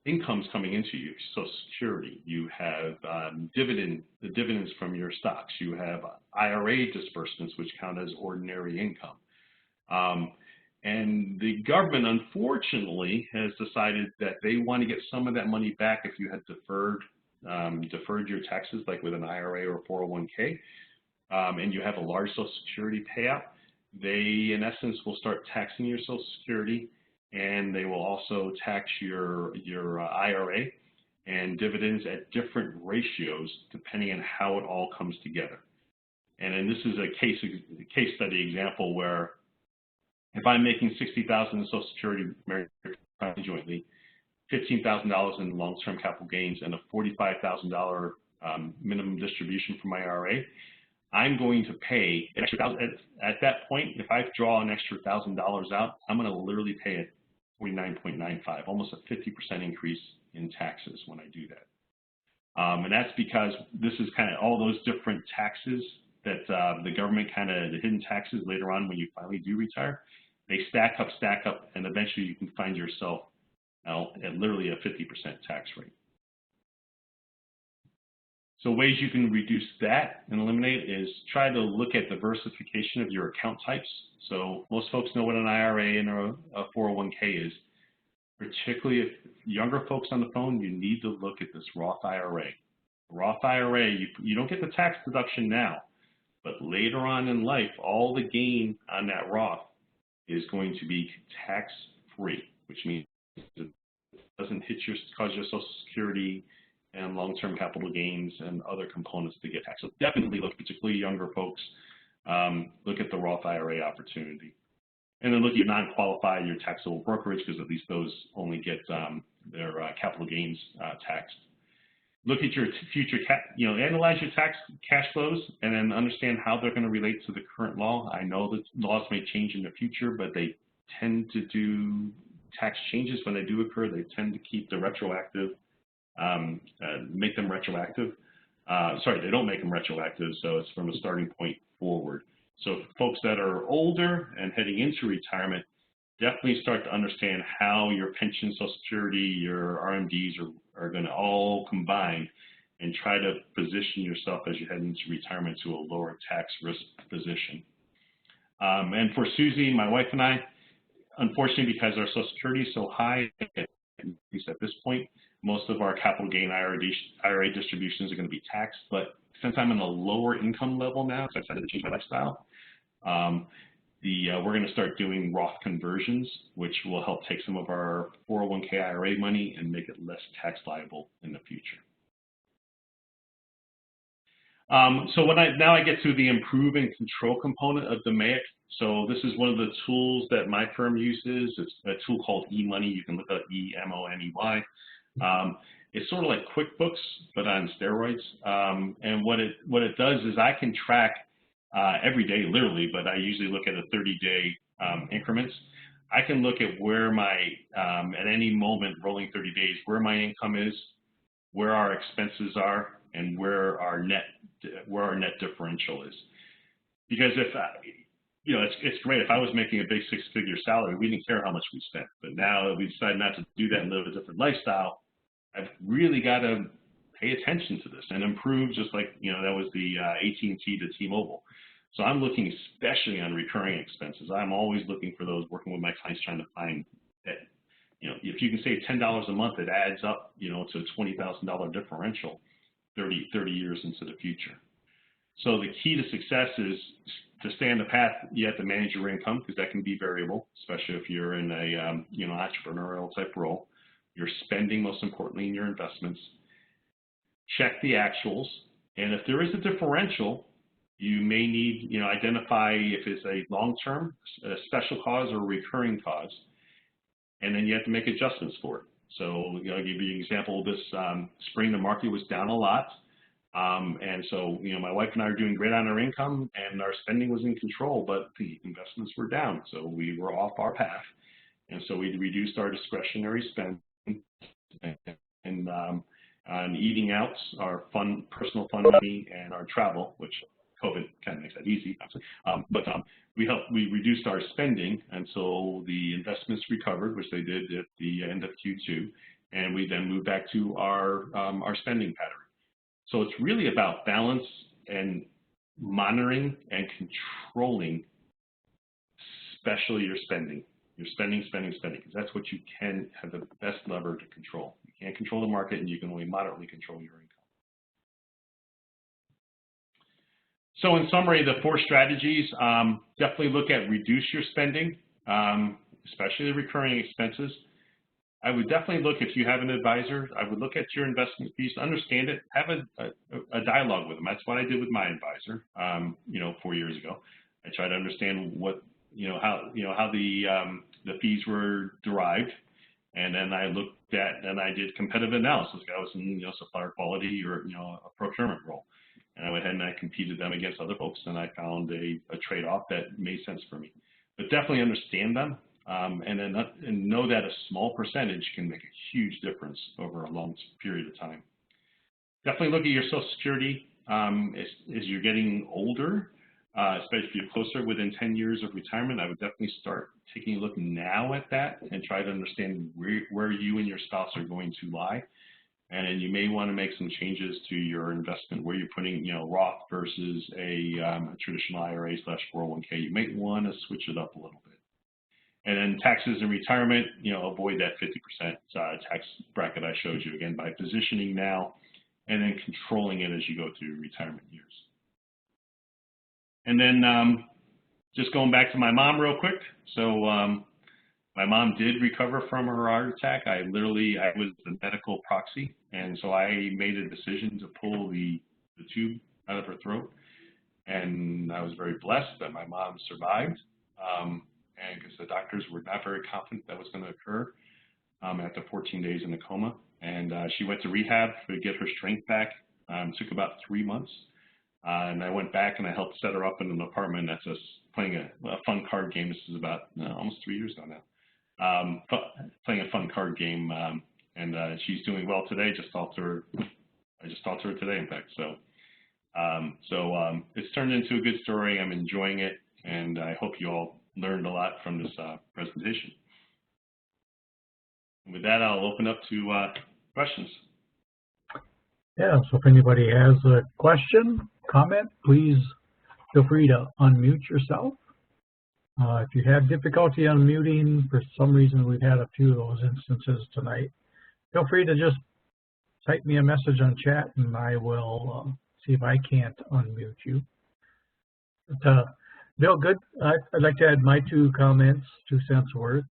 incomes coming into you. Social Security, you have the dividends from your stocks, you have IRA disbursements, which count as ordinary income. And the government, unfortunately, has decided that they want to get some of that money back if you had deferred your taxes, like with an IRA or 401k, and you have a large Social Security payout. They, in essence, will start taxing your Social Security, and they will also tax your IRA and dividends at different ratios depending on how it all comes together. And this is a case study example where if I'm making $60,000 in Social Security married jointly, $15,000 in long-term capital gains, and a $45,000 minimum distribution from my IRA, I'm going to pay an extra $1,000. At that point, if I draw an extra $1,000 out, I'm going to literally pay it 49.95, almost a 50% increase in taxes when I do that. And that's because this is kind of all those different taxes that the government the hidden taxes later on when you finally do retire, they stack up, and eventually you can find yourself at literally a 50% tax rate. So ways you can reduce that and eliminate is try to look at diversification of your account types. So most folks know what an IRA and a 401k is. Particularly if younger folks on the phone, you need to look at this Roth IRA. Roth IRA, you don't get the tax deduction now, but later on in life, all the gain on that Roth is going to be tax-free, which means it doesn't cause your Social Security and long-term capital gains and other components to get taxed. So definitely look, particularly younger folks, look at the Roth IRA opportunity. And then look at your non-qualified, your taxable brokerage, because at least those only get their capital gains taxed. Look at your future, analyze your cash flows, and then understand how they're going to relate to the current law. I know that laws may change in the future, but they tend to do tax changes when they do occur. They tend to keep the retroactive, make them retroactive. They don't make them retroactive, so it's from a starting point forward. So folks that are older and heading into retirement, definitely start to understand how your pension, Social Security, your RMDs are going to all combine, and try to position yourself as you head into retirement to a lower tax risk position. And for Susie, my wife, and I, unfortunately, because our Social Security is so high, at least at this point, most of our capital gain IRA distributions are going to be taxed. But since I'm in a lower income level now, because I decided to change my lifestyle, we're going to start doing Roth conversions, which will help take some of our 401k IRA money and make it less tax liable in the future. So now I get to the improve and control component of the MAIC. So this is one of the tools that my firm uses. It's a tool called eMoney. You can look up eMoney. It's sort of like QuickBooks, but on steroids. And what it does is I can track every day, literally, but I usually look at a 30-day increments. I can look at where my, at any moment, rolling 30 days, where my income is, where our expenses are, and where our net differential is. Because if it's great. If I was making a big six-figure salary, we didn't care how much we spent. But now that we decided not to do that and live a different lifestyle, I've really got to pay attention to this and improve. Just like that was the AT&T to T-Mobile. So I'm looking especially on recurring expenses. I'm always looking for those. Working with my clients, trying to find that. If you can save $10 a month, it adds up. To a $20,000 differential 30 years into the future. So the key to success is to stay on the path. You have to manage your income, because that can be variable, especially if you're in a entrepreneurial type role. Your spending, most importantly, in your investments. Check the actuals, and if there is a differential, you may need identify if it's a long-term, a special cause, or a recurring cause, and then you have to make adjustments for it. So I'll give you an example. This spring, the market was down a lot. And so, my wife and I are doing great on our income, and our spending was in control, but the investments were down. So we were off our path. And so we reduced our discretionary spend and on eating out, our personal fun money, and our travel, which COVID kind of makes that easy, obviously. We reduced our spending until the investments recovered, which they did at the end of Q2. And we then moved back to our spending pattern. So it's really about balance and monitoring and controlling, especially your spending. Your spending, because that's what you can have the best lever to control. You can't control the market, and you can only moderately control your income. So in summary, the 4 strategies, definitely look at reduce your spending, especially the recurring expenses. I would definitely look, if you have an advisor, I would look at your investment fees, understand it, have a dialogue with them. That's what I did with my advisor, 4 years ago. I tried to understand how the fees were derived, and then I looked at, and I did competitive analysis. I was in supplier quality or a procurement role, and I went ahead and I competed them against other folks, and I found a trade-off that made sense for me. But definitely understand them. And know that a small percentage can make a huge difference over a long period of time. Definitely look at your Social Security as you're getting older, especially if you're closer within 10 years of retirement. I would definitely start taking a look now at that and try to understand where you and your spouse are going to lie. And then you may want to make some changes to your investment, where you're putting Roth versus a traditional IRA/401k. You may want to switch it up a little bit. And then taxes in retirement, avoid that 50% tax bracket I showed you, again, by positioning now and then controlling it as you go through retirement years. And then just going back to my mom real quick. So my mom did recover from her heart attack. I was the medical proxy. And so I made a decision to pull the tube out of her throat. And I was very blessed that my mom survived. And because the doctors were not very confident that was going to occur after 14 days in a coma. And she went to rehab to get her strength back. Took about 3 months. And I went back and I helped set her up in an apartment. That's us playing a fun card game. This is about almost 3 years ago now. Playing a fun card game. And she's doing well today. I just talked to her today, in fact. So it's turned into a good story. I'm enjoying it. And I hope you all learned a lot from this presentation. And with that, I'll open up to questions. Yeah, so if anybody has a question, comment, please feel free to unmute yourself. If you have difficulty unmuting, for some reason we've had a few of those instances tonight, feel free to just type me a message on chat and I will see if I can't unmute you. But, Bill, good. I'd like to add my 2 comments, 2 cents worth.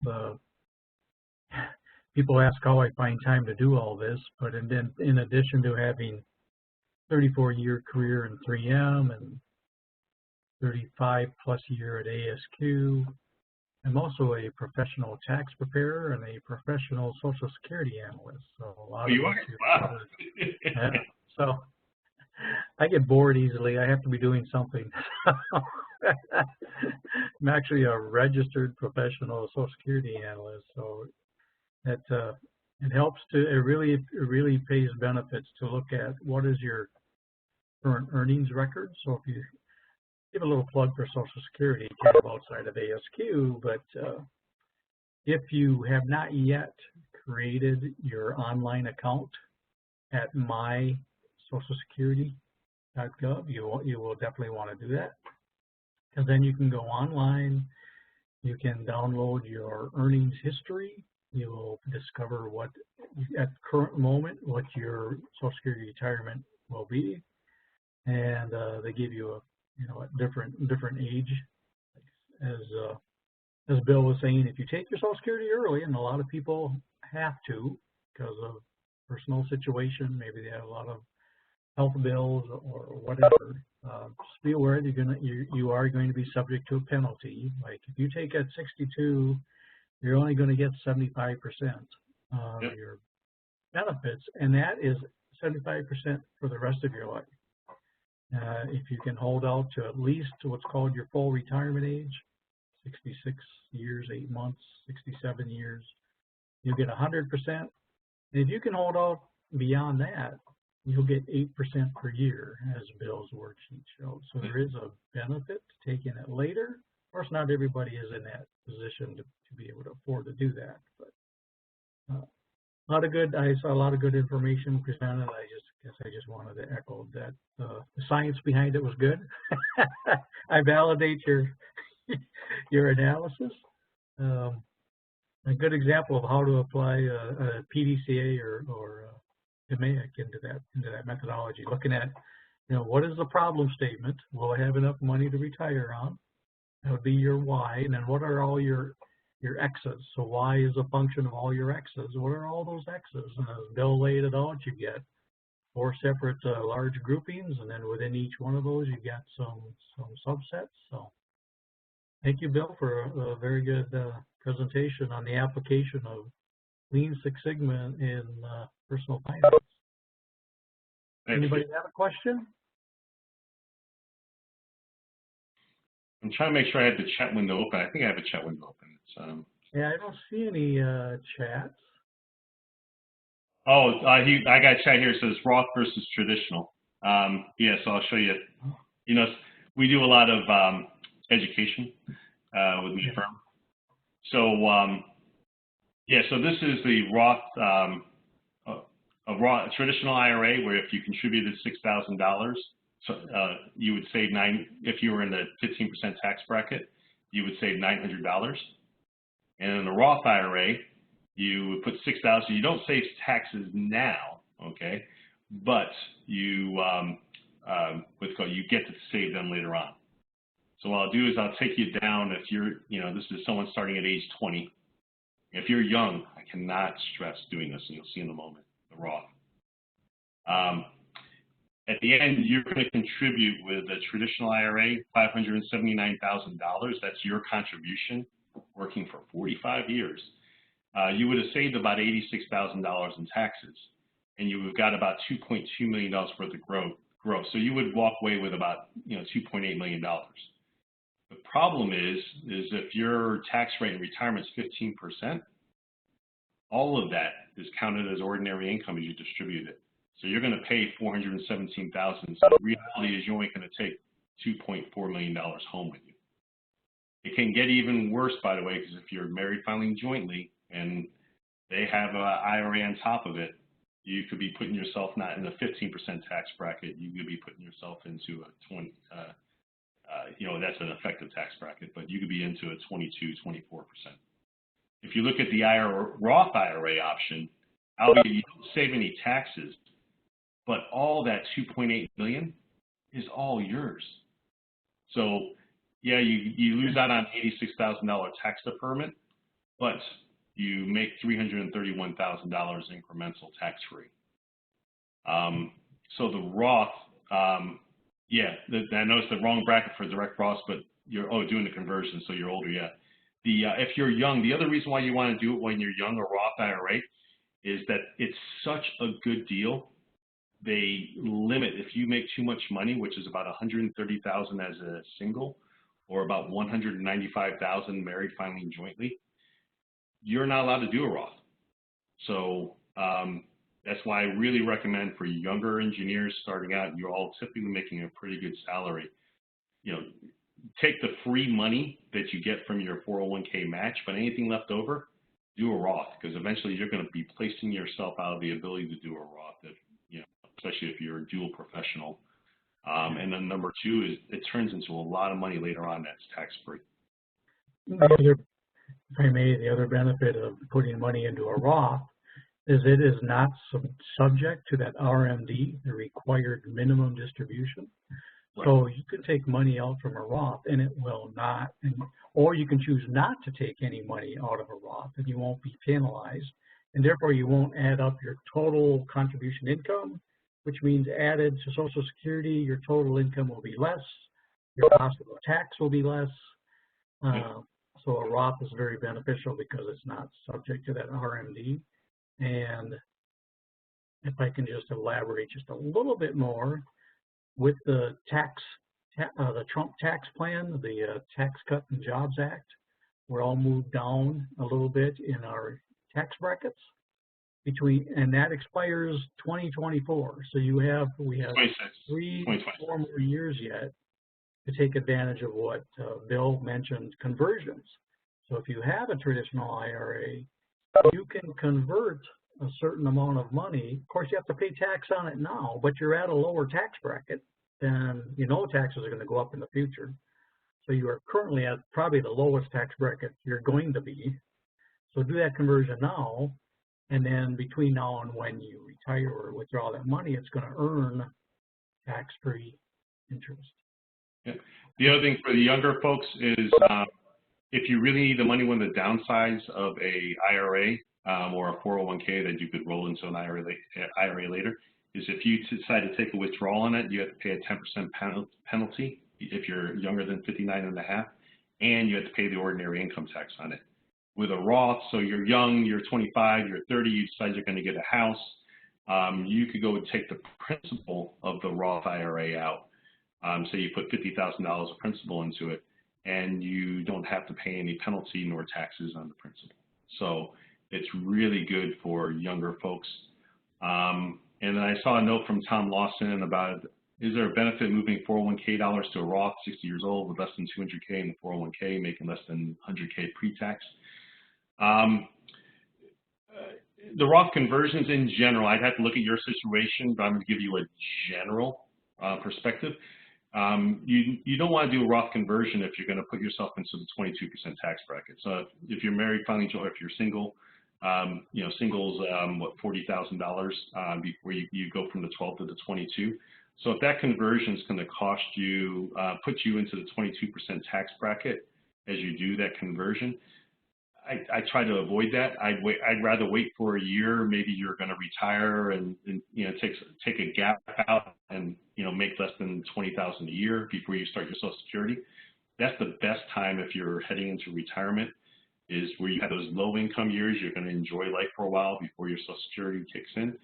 People ask how I find time to do all this, but in addition to having 34-year career in 3M and 35+ year at ASQ, I'm also a professional tax preparer and a professional Social Security analyst. So a lot you are? Wow. Yeah, so I get bored easily. I have to be doing something. I'm actually a registered professional Social Security analyst, so that it helps to. It really pays benefits to look at what is your current earnings record. So if you give a little plug for Social Security, kind of outside of ASQ, but if you have not yet created your online account at mysocialsecurity.gov, you will definitely want to do that, because then you can go online, you can download your earnings history, you will discover what at the current moment what your Social Security retirement will be, and they give you a different age. As Bill was saying, if you take your Social Security early, and a lot of people have to because of personal situation, maybe they have a lot of health bills or whatever, just be aware that you are going to be subject to a penalty. Like if you take at 62, you're only going to get 75% of your benefits, and that is 75% for the rest of your life. If you can hold out to at least what's called your full retirement age, 66 years, 8 months, 67 years, you'll get 100%. And if you can hold out beyond that, you'll get 8% per year, as Bill's worksheet shows. So there is a benefit to taking it later. Of course, not everybody is in that position to be able to afford to do that. But I saw a lot of good information presented. I just wanted to echo that the science behind it was good. I validate your analysis. A good example of how to apply a Pdca or Pdca into that methodology. Looking at, what is the problem statement? Will I have enough money to retire on? That would be your why. And then what are all your X's? So y is a function of all your X's. What are all those X's? And as Bill laid it out, you get 4 separate large groupings, and then within each one of those, you get some subsets. So thank you, Bill, for a very good presentation on the application of Lean Six Sigma in personal finance. Anybody have a question? I'm trying to make sure I have the chat window open. I think I have a chat window open. Yeah, I don't see any chats. Oh, I got a chat here. It says Roth versus traditional. Yeah, so I'll show you. We do a lot of education with my firm. So so this is the Roth, a traditional IRA where if you contributed $6,000, you would save if you were in the 15% tax bracket, you would save $900. And in the Roth IRA, you would put $6,000. You don't save taxes now, okay? But you you get to save them later on. So what I'll do is I'll take you down. If you're, this is someone starting at age 20. If you're young, I cannot stress doing this, and you'll see in a moment the Roth. At the end, you're going to contribute with a traditional IRA, $579,000. That's your contribution, working for 45 years. You would have saved about $86,000 in taxes, and you would have got about $2.2 million worth of growth. So you would walk away with about $2.8 million. The problem is if your tax rate in retirement is 15%, all of that is counted as ordinary income as you distribute it. So you're going to pay $417,000. So the reality is you're only going to take $2.4 million home with you. It can get even worse, by the way, because if you're married filing jointly and they have an IRA on top of it, you could be putting yourself not in a 15% tax bracket. You could be putting yourself into a 20, that's an effective tax bracket, but you could be into a 22, 24%. If you look at the Roth IRA option, albeit you don't save any taxes, but all that $2.8 million is all yours. So yeah, you lose out on $86,000 tax deferment, but you make $331,000 incremental tax-free. So the Roth, I know it's the wrong bracket for direct Roth, but you're doing the conversion, so you're older, yeah. If you're young, the other reason why you want to do it when you're young, a Roth IRA, is that it's such a good deal. They limit, if you make too much money, which is about $130,000 as a single, or about $195,000 married filing jointly, you're not allowed to do a Roth. So that's why I really recommend for younger engineers starting out, you're all typically making a pretty good salary. Take the free money that you get from your 401k match, but anything left over, do a Roth, because eventually you're going to be placing yourself out of the ability to do a Roth, especially if you're a dual professional. And then number two is it turns into a lot of money later on that's tax-free. If I may, the other benefit of putting money into a Roth is it is not subject to that RMD, the required minimum distribution. Right. So you can take money out from a Roth and it will not, or you can choose not to take any money out of a Roth and you won't be penalized. And therefore you won't add up your total contribution income, which means added to Social Security, your total income will be less, your cost of tax will be less. So a Roth is very beneficial because it's not subject to that RMD. And if I can just elaborate just a little bit more, with the the Trump tax plan, the Tax Cut and Jobs Act, we're all moved down a little bit in our tax brackets and that expires 2024. So we have 4 more years yet to take advantage of what Bill mentioned, conversions. So if you have a traditional IRA, you can convert a certain amount of money. Of course, you have to pay tax on it now, but you're at a lower tax bracket, then taxes are going to go up in the future. So you are currently at probably the lowest tax bracket you're going to be. So do that conversion now, and then between now and when you retire or withdraw that money, it's going to earn tax-free interest. Yeah. The other thing for the younger folks is if you really need the money, one of the downsides of a IRA or a 401k that you could roll into an IRA later is if you decide to take a withdrawal on it, you have to pay a 10% penalty if you're younger than 59 and a half, and you have to pay the ordinary income tax on it. With a Roth, so you're young, you're 25, you're 30, you decide you're going to get a house, you could go and take the principal of the Roth IRA out. So you put $50,000 of principal into it, and you don't have to pay any penalty nor taxes on the principal. So it's really good for younger folks. And then I saw a note from Tom Lawson about, is there a benefit moving 401k dollars to a Roth, 60 years old, with less than 200k in the 401k, making less than 100k pre-tax? The Roth conversions in general, I'd have to look at your situation, but I'm going to give you a general perspective. You don't want to do a Roth conversion if you're going to put yourself into the 22% tax bracket. So if you're married, filing joint, if you're single, singles, $40,000 before you go from the 12 to the 22. So if that conversion is going to cost you, put you into the 22% tax bracket as you do that conversion, I try to avoid that. I'd rather wait for a year. Maybe you're going to retire and take a gap out and make less than $20,000 a year before you start your Social Security. That's the best time if you're heading into retirement, is where you have those low income years. You're going to enjoy life for a while before your Social Security kicks in.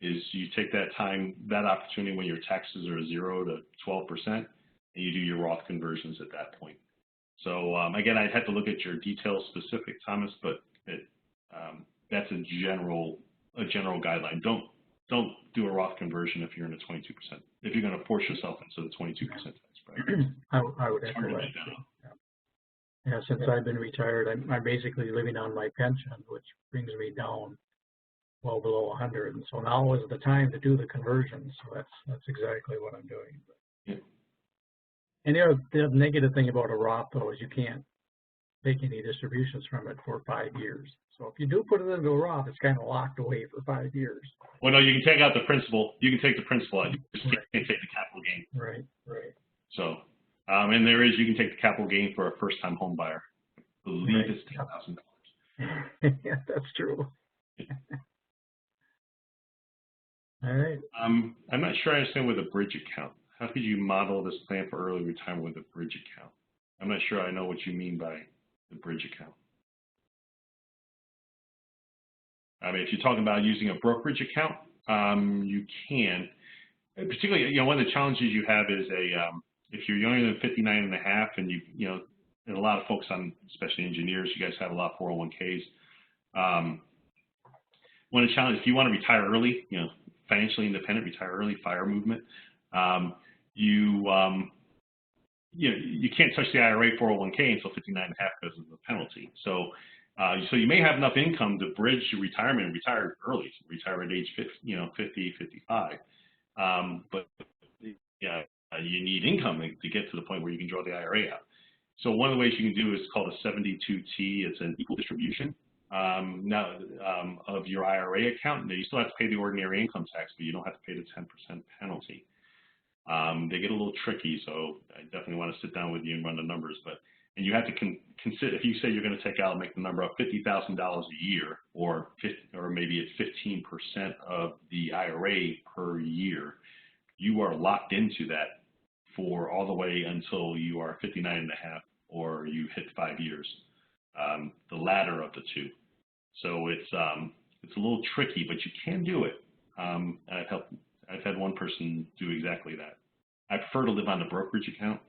Is you take that time, that opportunity when your taxes are 0 to 12%, and you do your Roth conversions at that point. So again, I'd have to look at your details specific, Thomas, but that's a general guideline. Don't do a Roth conversion if you're in a 22%. If you're going to force yourself into the 22% tax bracket. I would echo that. Yeah, since I've been retired, I'm basically living on my pension, which brings me down well below 100. And so now is the time to do the conversion. So that's exactly what I'm doing. Yeah. And the negative thing about a Roth, though, is you can't take any distributions from it for 5 years. So if you do put it into a Roth, it's kind of locked away for 5 years. Well, no, you can take out the principal. You can take the principal out. You just can't take the capital gain. Right, right. So, and you can take the capital gain for a first-time home buyer. I believe it's $10,000. Yeah, that's true. All right. I'm not sure I understand with a bridge account. How could you model this plan for early retirement with a bridge account? I'm not sure I know what you mean by the bridge account. I mean, if you're talking about using a brokerage account, you can. Particularly, one of the challenges you have is if you're younger than 59 and a half, and and a lot of folks especially engineers, you guys have a lot of 401ks. One of the challenges, if you want to retire early, financially independent, retire early, FIRE movement, you can't touch the IRA 401k until 59 and a half because of the penalty. So you may have enough income to bridge your retirement and retire early, retire at age 50, 55. But you need income to get to the point where you can draw the IRA out. So one of the ways you can do is called a 72T. It's an equal distribution of your IRA account. Now, you still have to pay the ordinary income tax, but you don't have to pay the 10% penalty. They get a little tricky, so I definitely want to sit down with you and run the numbers. And you have to consider, if you say you're going to take out, make the number up $50,000 a year, or maybe it's 15% of the IRA per year, you are locked into that for all the way until you are 59 and a half or you hit 5 years, the latter of the two. So it's a little tricky, but you can do it. I've had one person do exactly that. I prefer to live on a brokerage account.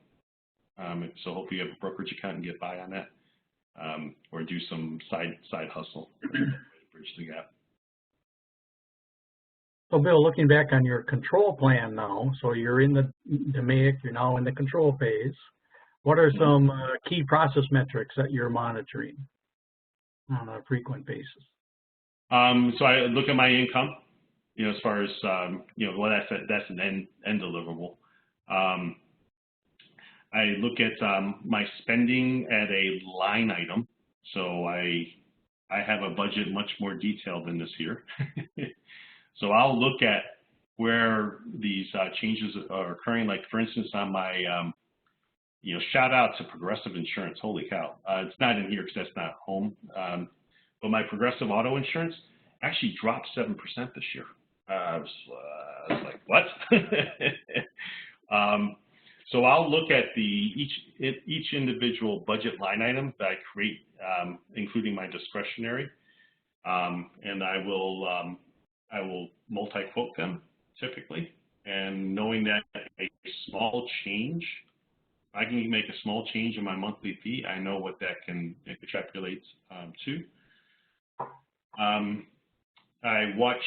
So hopefully you have a brokerage account and get by on that, or do some side hustle, bridge the gap. So Bill, looking back on your control plan now, so you're in the MAIC, you're now in the control phase. What are some key process metrics that you're monitoring on a frequent basis? So I look at my income, as far as, well, that's an end deliverable. I look at my spending at a line item. So I have a budget much more detailed than this here. So I'll look at where these changes are occurring. Like, for instance, on my, shout out to Progressive Insurance. Holy cow. It's not in here because that's not home. But my Progressive Auto Insurance actually dropped 7% this year. I was like, what? So I'll look at each individual budget line item that I create, including my discretionary, and I will multi-quote them typically, and knowing that a small change, I can make a small change in my monthly fee. I know what that can extrapolate to. I watch.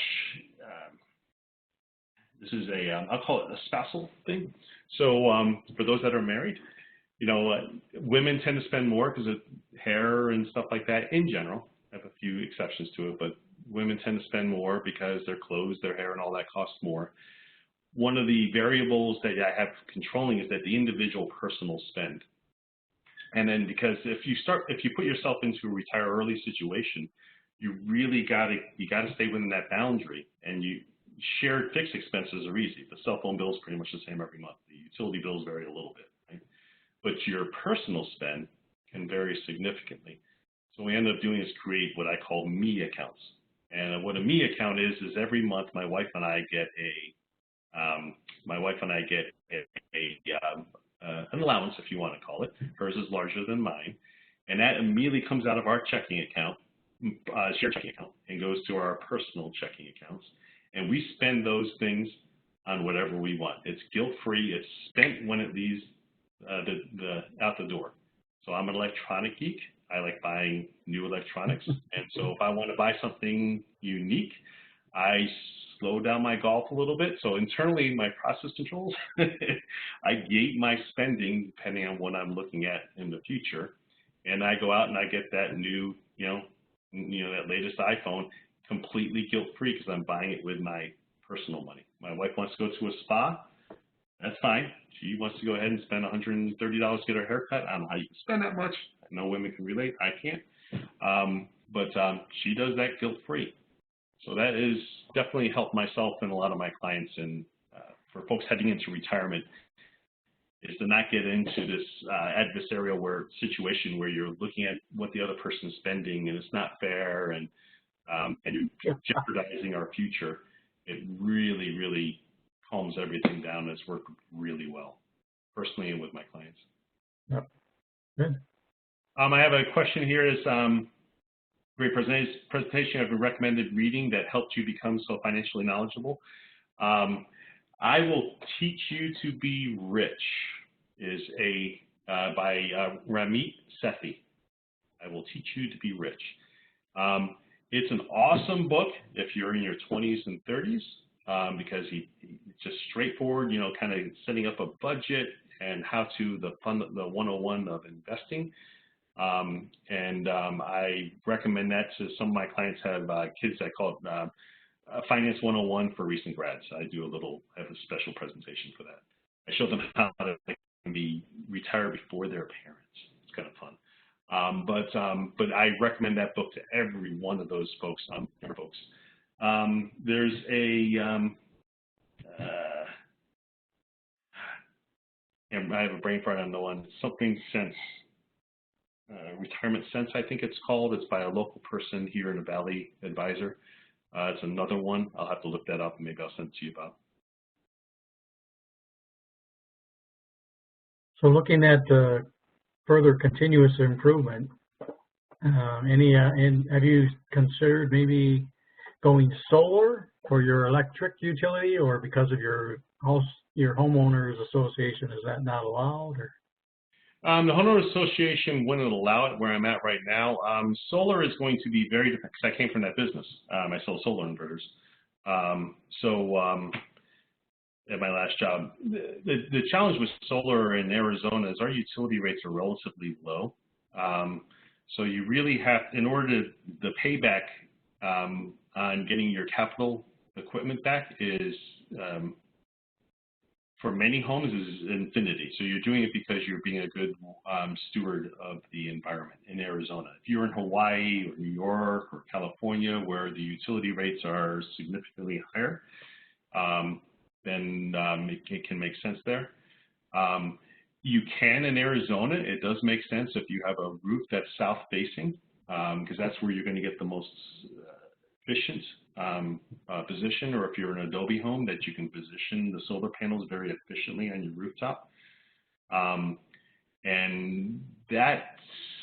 This is I'll call it a spousal thing. So for those that are married, women tend to spend more because of hair and stuff like that in general. I have a few exceptions to it, but women tend to spend more because their clothes, their hair, and all that costs more. One of the variables that I have controlling is that the individual personal spend. And then because if you put yourself into a retire early situation, you really got to stay within that boundary. And shared fixed expenses are easy. The cell phone bill is pretty much the same every month. The utility bills vary a little bit, right? But your personal spend can vary significantly. So what we end up doing is create what I call me accounts. And what a me account is every month my wife and I get an allowance, if you want to call it. Hers is larger than mine, and that immediately comes out of our checking account, shared checking account, and goes to our personal checking accounts. And we spend those things on whatever we want. It's guilt-free. It's spent when it leaves out the door. So I'm an electronic geek. I like buying new electronics. And so if I want to buy something unique, I slow down my golf a little bit. So internally, my process controls, I gate my spending depending on what I'm looking at in the future. and I go out and I get that new, that latest iPhone completely guilt-free because I'm buying it with my personal money. My wife wants to go to a spa. That's fine. She wants to go ahead and spend $130 to get her haircut. I don't know how you can spend that much. I know women can relate. I can't. But she does that guilt-free. So that is definitely helped myself and a lot of my clients. And for folks heading into retirement, is to not get into this adversarial situation where you're looking at what the other person's spending and it's not fair and you're jeopardizing our future. It really, really calms everything down. It's worked really well, personally and with my clients. Yep. Good. I have a question here. Is great presentation of a recommended reading that helped you become so financially knowledgeable. I Will Teach You to Be Rich is by Ramit Sethi. I Will Teach You to Be Rich. It's an awesome book if you're in your 20s and 30s because it's just straightforward, kind of setting up a budget and how to the 101 of investing. I recommend that to some of my clients. Have kids that call it Finance 101 for recent grads. I have a special presentation for that. I show them how to be retired before their parents. It's kind of fun. But I recommend that book to every one of those folks. There's and I have a brain fart on the one. Something Sense. Retirement Sense, I think it's called. It's by a local person here in the Valley Advisor. It's another one. I'll have to look that up and maybe I'll send it to you, Bob. So looking at further continuous improvement, have you considered maybe going solar for your electric utility, or because of your homeowners association, is that not allowed? Or? The homeowners association wouldn't allow it where I'm at right now. Solar is going to be very different because I came from that business. I sold solar inverters. At my last job, the challenge with solar in Arizona is our utility rates are relatively low. So you really have, in order to, the payback on getting your capital equipment back is, for many homes, is infinity. So you're doing it because you're being a good steward of the environment in Arizona. If you're in Hawaii or New York or California, where the utility rates are significantly higher, then it can make sense there. You can in Arizona. It does make sense if you have a roof that's south-facing, because that's where you're going to get the most efficient position, or if you're an adobe home, that you can position the solar panels very efficiently on your rooftop. And that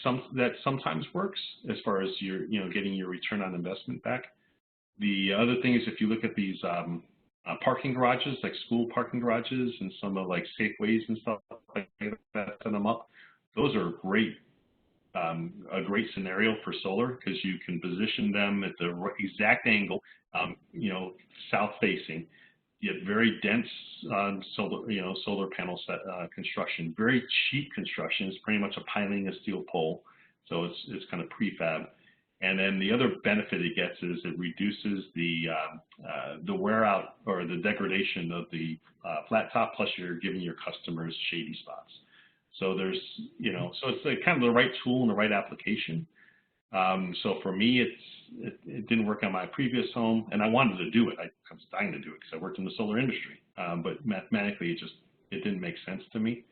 sometimes works as far as your, getting your return on investment back. The other thing is, if you look at these parking garages, like school parking garages and some of like Safeways and stuff like that, set them up. Those are great, a great scenario for solar, because you can position them at the exact angle, south facing. You have very dense solar panel construction, very cheap construction. It's pretty much a piling a steel pole, so it's kind of prefab. And then the other benefit it gets is it reduces the wear out or the degradation of the flat top, plus you're giving your customers shady spots. So there's, so it's like kind of the right tool and the right application. So for me, it didn't work on my previous home, and I wanted to do it. I was dying to do it because I worked in the solar industry, but mathematically it didn't make sense to me.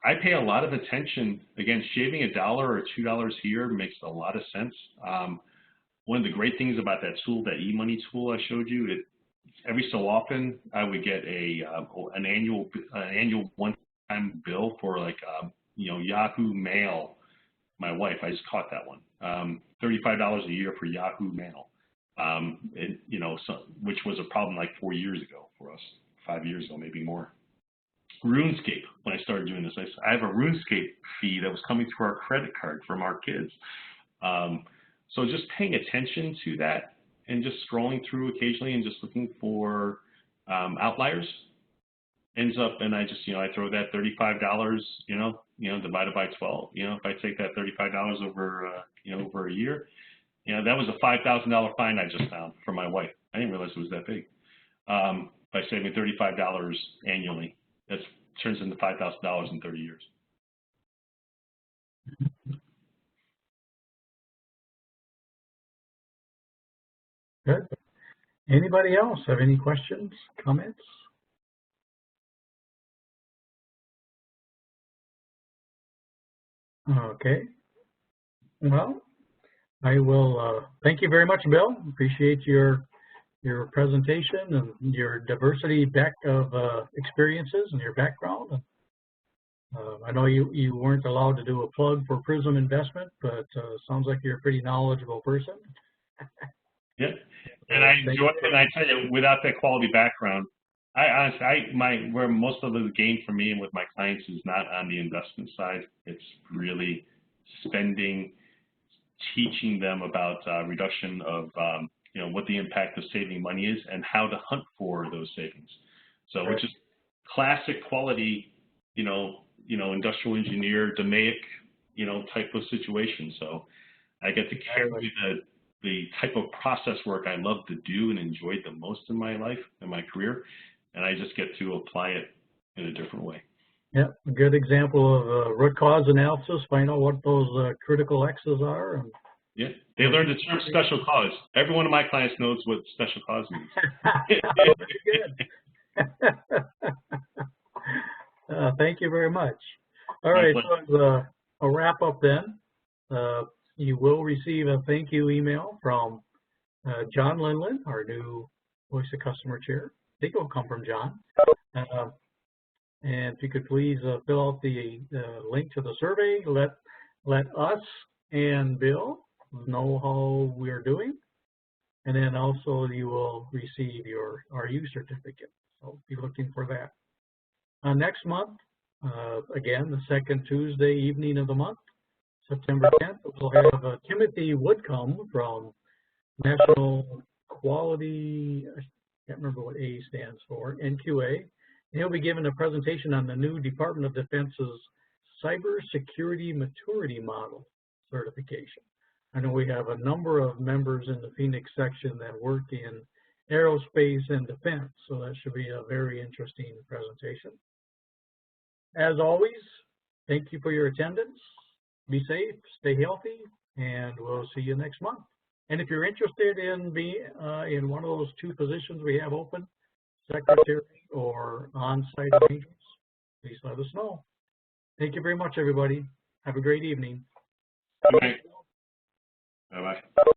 I pay a lot of attention, again, shaving $1 or $2 here makes a lot of sense. One of the great things about that tool, that eMoney tool I showed you, every so often I would get an annual one-time bill for like, Yahoo Mail. My wife, I just caught that one, $35 a year for Yahoo Mail, which was a problem like 4 years ago for us, 5 years ago, maybe more. RuneScape, when I started doing this, I have a RuneScape fee that was coming through our credit card from our kids. So just paying attention to that and just scrolling through occasionally and just looking for outliers ends up, and I just, I throw that $35, divided by 12. If I take that $35 over, over a year, that was a $5,000 fine I just found for my wife. I didn't realize it was that big. By saving $35 annually, that turns into $5,000 in 30 years. Good. Anybody else have any questions, comments? Okay. Well, I will thank you very much, Bill. Appreciate your presentation and your diversity of experiences and your background. I know you weren't allowed to do a plug for Prism Investment, but sounds like you're a pretty knowledgeable person. Yeah, and I enjoy it. And I tell you, without that quality background, I honestly, where most of the gain for me and with my clients is not on the investment side. It's really spending, teaching them about reduction of, what the impact of saving money is and how to hunt for those savings. So, which is classic quality, industrial engineer, DMAIC, type of situation. So, I get to carry the type of process work I love to do and enjoyed the most in my life and my career, and I just get to apply it in a different way. Yeah, a good example of root cause analysis. Find out what those critical X's are. And yeah, they learned the term special cause. Every one of my clients knows what special cause means. Very good. Thank you very much. All right, so as a wrap up then, you will receive a thank you email from John Linlin, our new Voice of Customer Chair. I think it will come from John. And if you could please fill out the link to the survey, let us and Bill know how we're doing. And then also you will receive your RU certificate. So be looking for that. Next month, again, the second Tuesday evening of the month, September 10th, we'll have Timothy Woodcomb from National Quality, I can't remember what A stands for, NQA. And he'll be giving a presentation on the new Department of Defense's Cybersecurity Maturity Model certification. I know we have a number of members in the Phoenix section that work in aerospace and defense, so that should be a very interesting presentation. As always, thank you for your attendance. Be safe, stay healthy, and we'll see you next month. And if you're interested in being in one of those two positions we have open, secretary or on-site arrangements, please let us know. Thank you very much, everybody. Have a great evening. Good night. Bye-bye.